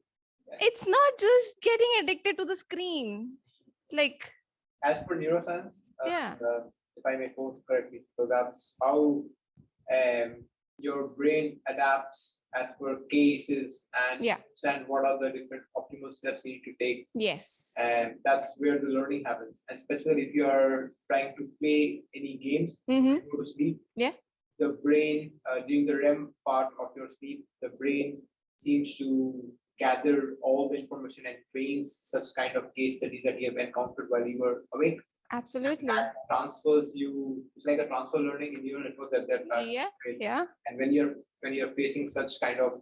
It's not just getting addicted to the screen. Like, As per neuroscience, Yeah. If I may quote correctly, so that's how your brain adapts as per cases and Yeah. understand what are the different optimal steps you need to take. yes. And that's where the learning happens. And especially if you are trying to play any games, Mm-hmm. go to sleep. Yeah. The brain, during the REM part of your sleep, the brain seems to gather all the information and trains such kind of case studies that you have encountered while you were awake. Absolutely. That transfers you. It's like a transfer learning in neural network that they're trying to Yeah. create. Yeah. And when you're facing such kind of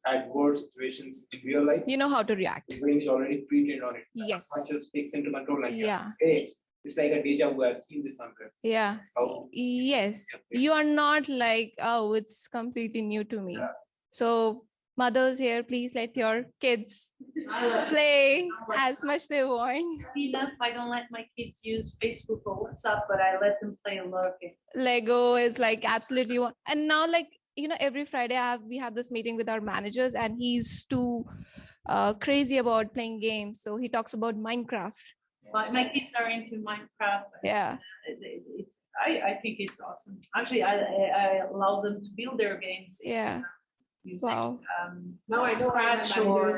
adverse situations in real life, You know how to react. the brain is already pre-trained on it. The Yes. subconscious takes into control. Like, Yeah. hey, it's like a deja vu. I've seen this somewhere. Yeah. How Yes. Yeah. You are not like, oh, it's completely new to me. Yeah. So mothers here, please let your kids play as much they want. Enough, I don't let my kids use Facebook or WhatsApp, but I let them play a lot of games. Lego is like absolutely one. And now, like, you know, every Friday we have this meeting with our managers, and he's too crazy about playing games. So he talks about Minecraft. My kids are into Minecraft. Yeah. I think it's awesome. Actually, I allow them to build their games. Yeah. Using, Wow. now I know Scratch or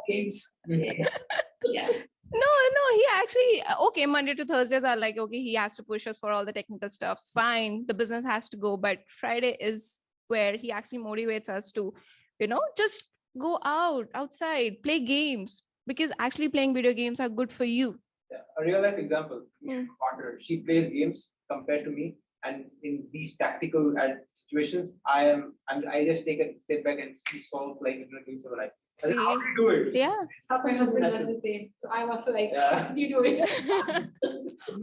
games. Mhm. Yeah. No, he actually, okay, Monday to Thursdays are like, okay, he has to push us for all the technical stuff. Fine, the business has to go, but Friday is where he actually motivates us to, you know, just go outside, play games, because actually playing video games are good for you. Yeah, a real life example. Mm. Partner, she plays games compared to me, and in these tactical situations, I just take a step back and she solves like different things of life. See? How do you do it? Yeah. My husband does the same. So I want to like, Yeah. how do you do it?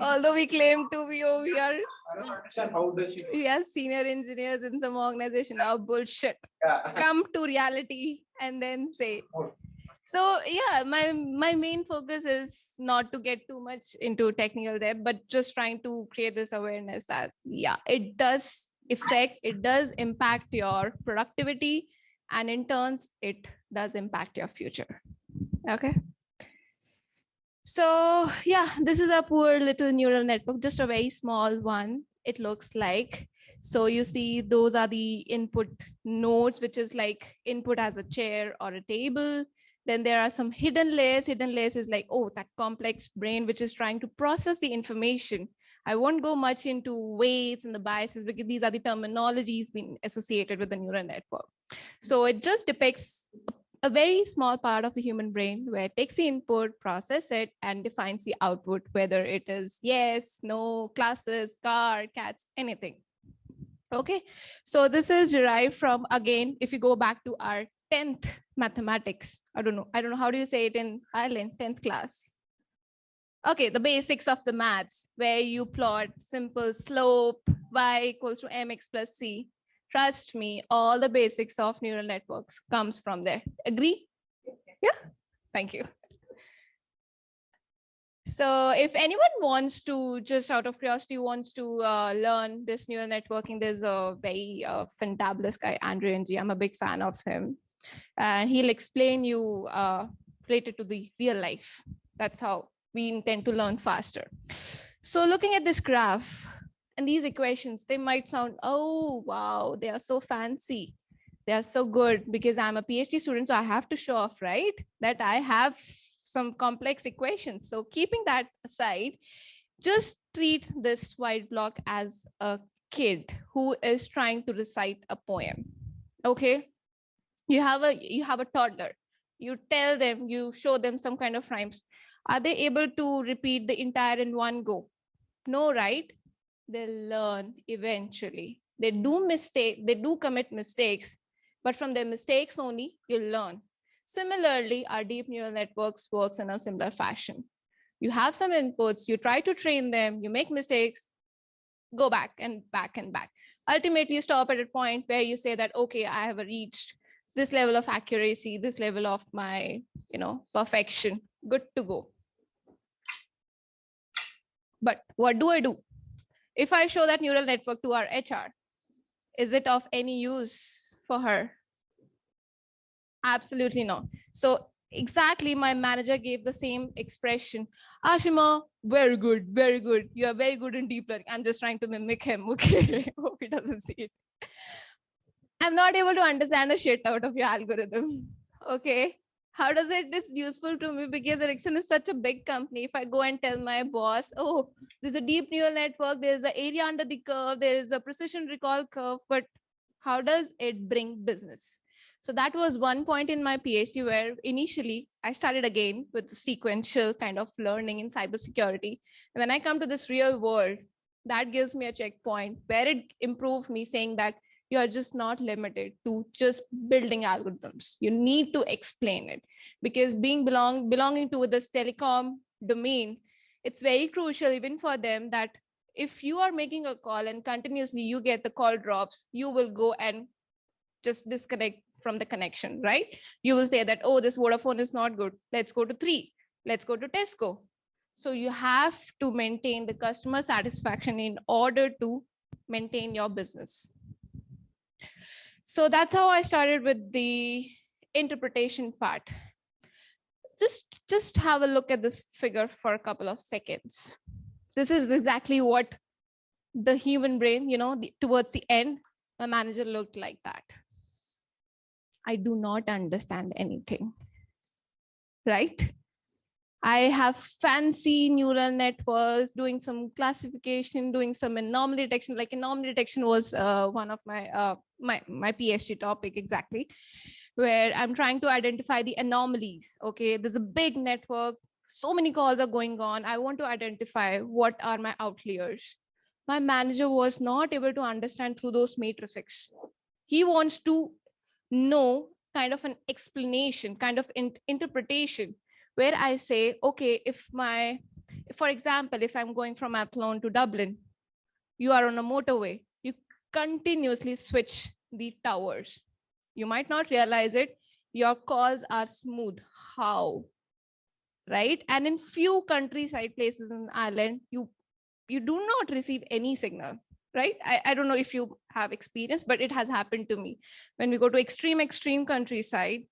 Although we claim to be, oh, I don't understand how does she do it? we are senior engineers in some organization. Oh, bullshit. Yeah. Come to reality and then say. So yeah, my main focus is not to get too much into technical depth, but just trying to create this awareness that yeah, it does impact your productivity, and in turns it does impact your future. Okay. So yeah, this is a poor little neural network, just a very small one, it looks like. So you see those are the input nodes, which is like input as a chair or a table. Then there are some hidden layers. Hidden layers is like, oh, that complex brain, which is trying to process the information. I won't go much into weights and the biases because these are the terminologies being associated with the neural network. So it just depicts a very small part of the human brain where it takes the input, process it, and defines the output, whether it is yes, no, classes, car, cats, anything. Okay, so this is derived from, again, if you go back to our 10th mathematics, I don't know, how do you say it in Ireland, 10th class? Okay, the basics of the maths, where you plot simple slope, y equals to mx plus c. Trust me, all the basics of neural networks comes from there. Agree? Yeah, thank you. So if anyone wants to, just out of curiosity, wants to learn this neural networking, there's a very fantabulous guy, Andrew Ng. I'm a big fan of him. And he'll explain you related to the real life. That's how we intend to learn faster. So looking at this graph and these equations, they might sound, oh, wow, they are so fancy. They are so good because I'm a PhD student, so I have to show off, right? That I have some complex equations. So keeping that aside, just treat this white block as a kid who is trying to recite a poem. Okay, you have a toddler. You tell them, you show them some kind of rhymes. Are they able to repeat the entire in one go? No, right? They'll learn eventually. They do commit mistakes, but from their mistakes only you'll learn. Similarly, our deep neural networks works in a similar fashion. You have some inputs, you try to train them, you make mistakes, go back and back and back. Ultimately, you stop at a point where you say that, okay, I have reached this level of accuracy, this level of my, perfection, good to go. But what do I do? If I show that neural network to our HR, is it of any use for her? Absolutely not. So exactly, my manager gave the same expression. Ashima, very good, very good. You are very good in deep learning. I'm just trying to mimic him. Okay, hope he doesn't see it. I'm not able to understand the shit out of your algorithm. Okay, how does it is useful to me? Because Ericsson is such a big company. If I go and tell my boss, oh, there's a deep neural network, there's an area under the curve, there is a precision recall curve, but how does it bring business? So that was one point in my PhD where initially I started again with the sequential kind of learning in cybersecurity. And when I come to this real world, that gives me a checkpoint where it improved me, saying that you are just not limited to just building algorithms. You need to explain it, because belonging to this telecom domain, it's very crucial even for them that if you are making a call and continuously you get the call drops, you will go and just disconnect from the connection, right? You will say that, oh, this Vodafone is not good. Let's go to 3. Let's go to Tesco. So you have to maintain the customer satisfaction in order to maintain your business. So that's how I started with the interpretation part. Just have a look at this figure for a couple of seconds. This is exactly what the human brain, towards the end, my manager looked like that. I do not understand anything, right? I have fancy neural networks doing some classification, doing some anomaly detection. Like anomaly detection was one of my my PhD topic exactly, where I'm trying to identify the anomalies. Okay, there's a big network, so many calls are going on. I want to identify what are my outliers. My manager was not able to understand through those matrices. He wants to know kind of an explanation, kind of interpretation, where I say, okay, for example, if I'm going from Athlone to Dublin, you are on a motorway, you continuously switch the towers. You might not realize it. Your calls are smooth. How? Right? And in few countryside places in Ireland, you do not receive any signal, right? I don't know if you have experience, but it has happened to me. When we go to extreme countryside,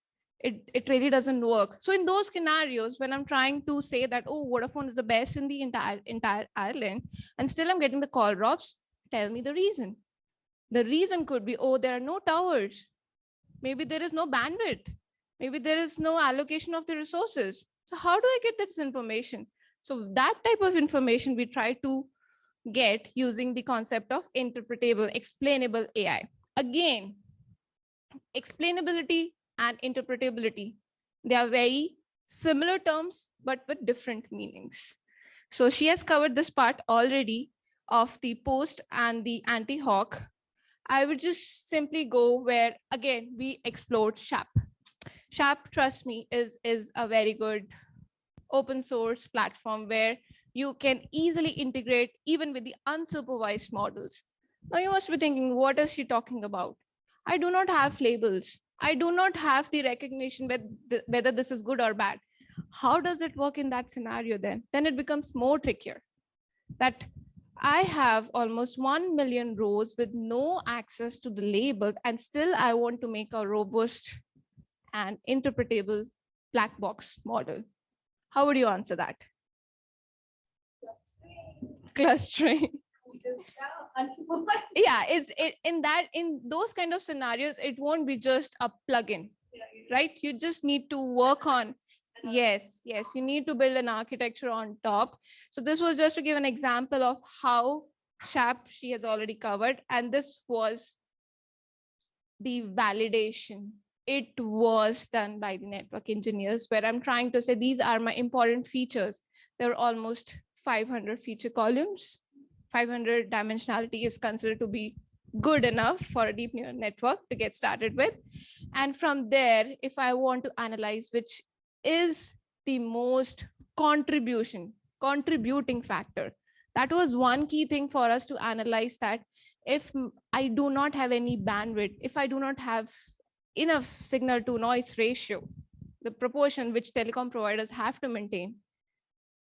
it really doesn't work. So in those scenarios, when I'm trying to say that, oh, Vodafone is the best in the entire Ireland, and still I'm getting the call drops, tell me the reason. The reason could be, oh, there are no towers. Maybe there is no bandwidth. Maybe there is no allocation of the resources. So how do I get this information? So that type of information we try to get using the concept of interpretable, explainable AI. Again, explainability and interpretability, they are very similar terms, but with different meanings. So she has covered this part already of the post and the anti-hoc. I would just simply go where, again, we explored SHAP. SHAP, trust me, is a very good open source platform where you can easily integrate even with the unsupervised models. Now you must be thinking, what is she talking about? I do not have labels. I do not have the recognition whether this is good or bad. How does it work in that scenario then? Then it becomes more trickier. That I have almost 1 million rows with no access to the labels, and still I want to make a robust and interpretable black box model. How would you answer that? Clustering. Yeah, in those kind of scenarios, it won't be just a plugin, right? You just need to work on, yes, you need to build an architecture on top. So this was just to give an example of how SHAP she has already covered, and this was the validation. It was done by the network engineers, where I'm trying to say these are my important features. There are almost 500 feature columns. 500 dimensionality is considered to be good enough for a deep neural network to get started with. And from there, if I want to analyze which is the most contributing factor, that was one key thing for us to analyze, that if I do not have any bandwidth, if I do not have enough signal to noise ratio, the proportion which telecom providers have to maintain,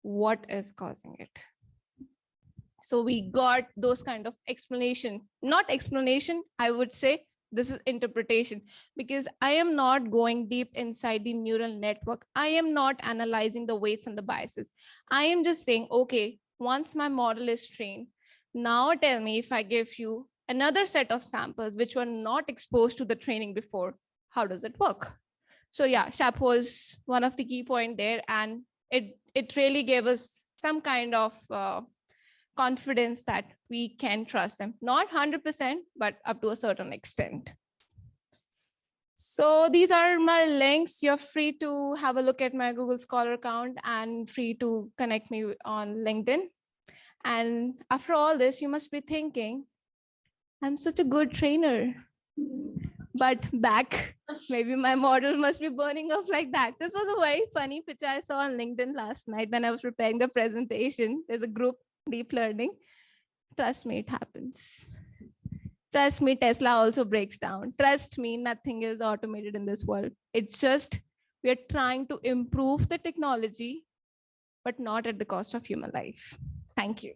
what is causing it? So we got those kind of not explanation, I would say this is interpretation, because I am not going deep inside the neural network. I am not analyzing the weights and the biases. I am just saying, okay, once my model is trained, now tell me, if I give you another set of samples which were not exposed to the training before, how does it work? So yeah, SHAP was one of the key points there, and it really gave us some kind of confidence that we can trust them. Not 100%, but up to a certain extent. So these are my links. You're free to have a look at my Google Scholar account and free to connect me on LinkedIn. And after all this, you must be thinking, I'm such a good trainer. But back, maybe my model must be burning off like that. This was a very funny picture I saw on LinkedIn last night when I was preparing the presentation. There's a group, deep learning. Trust me, it happens. Trust me, Tesla also breaks down. Trust me, nothing is automated in this world. It's just we're trying to improve the technology, but not at the cost of human life. Thank you.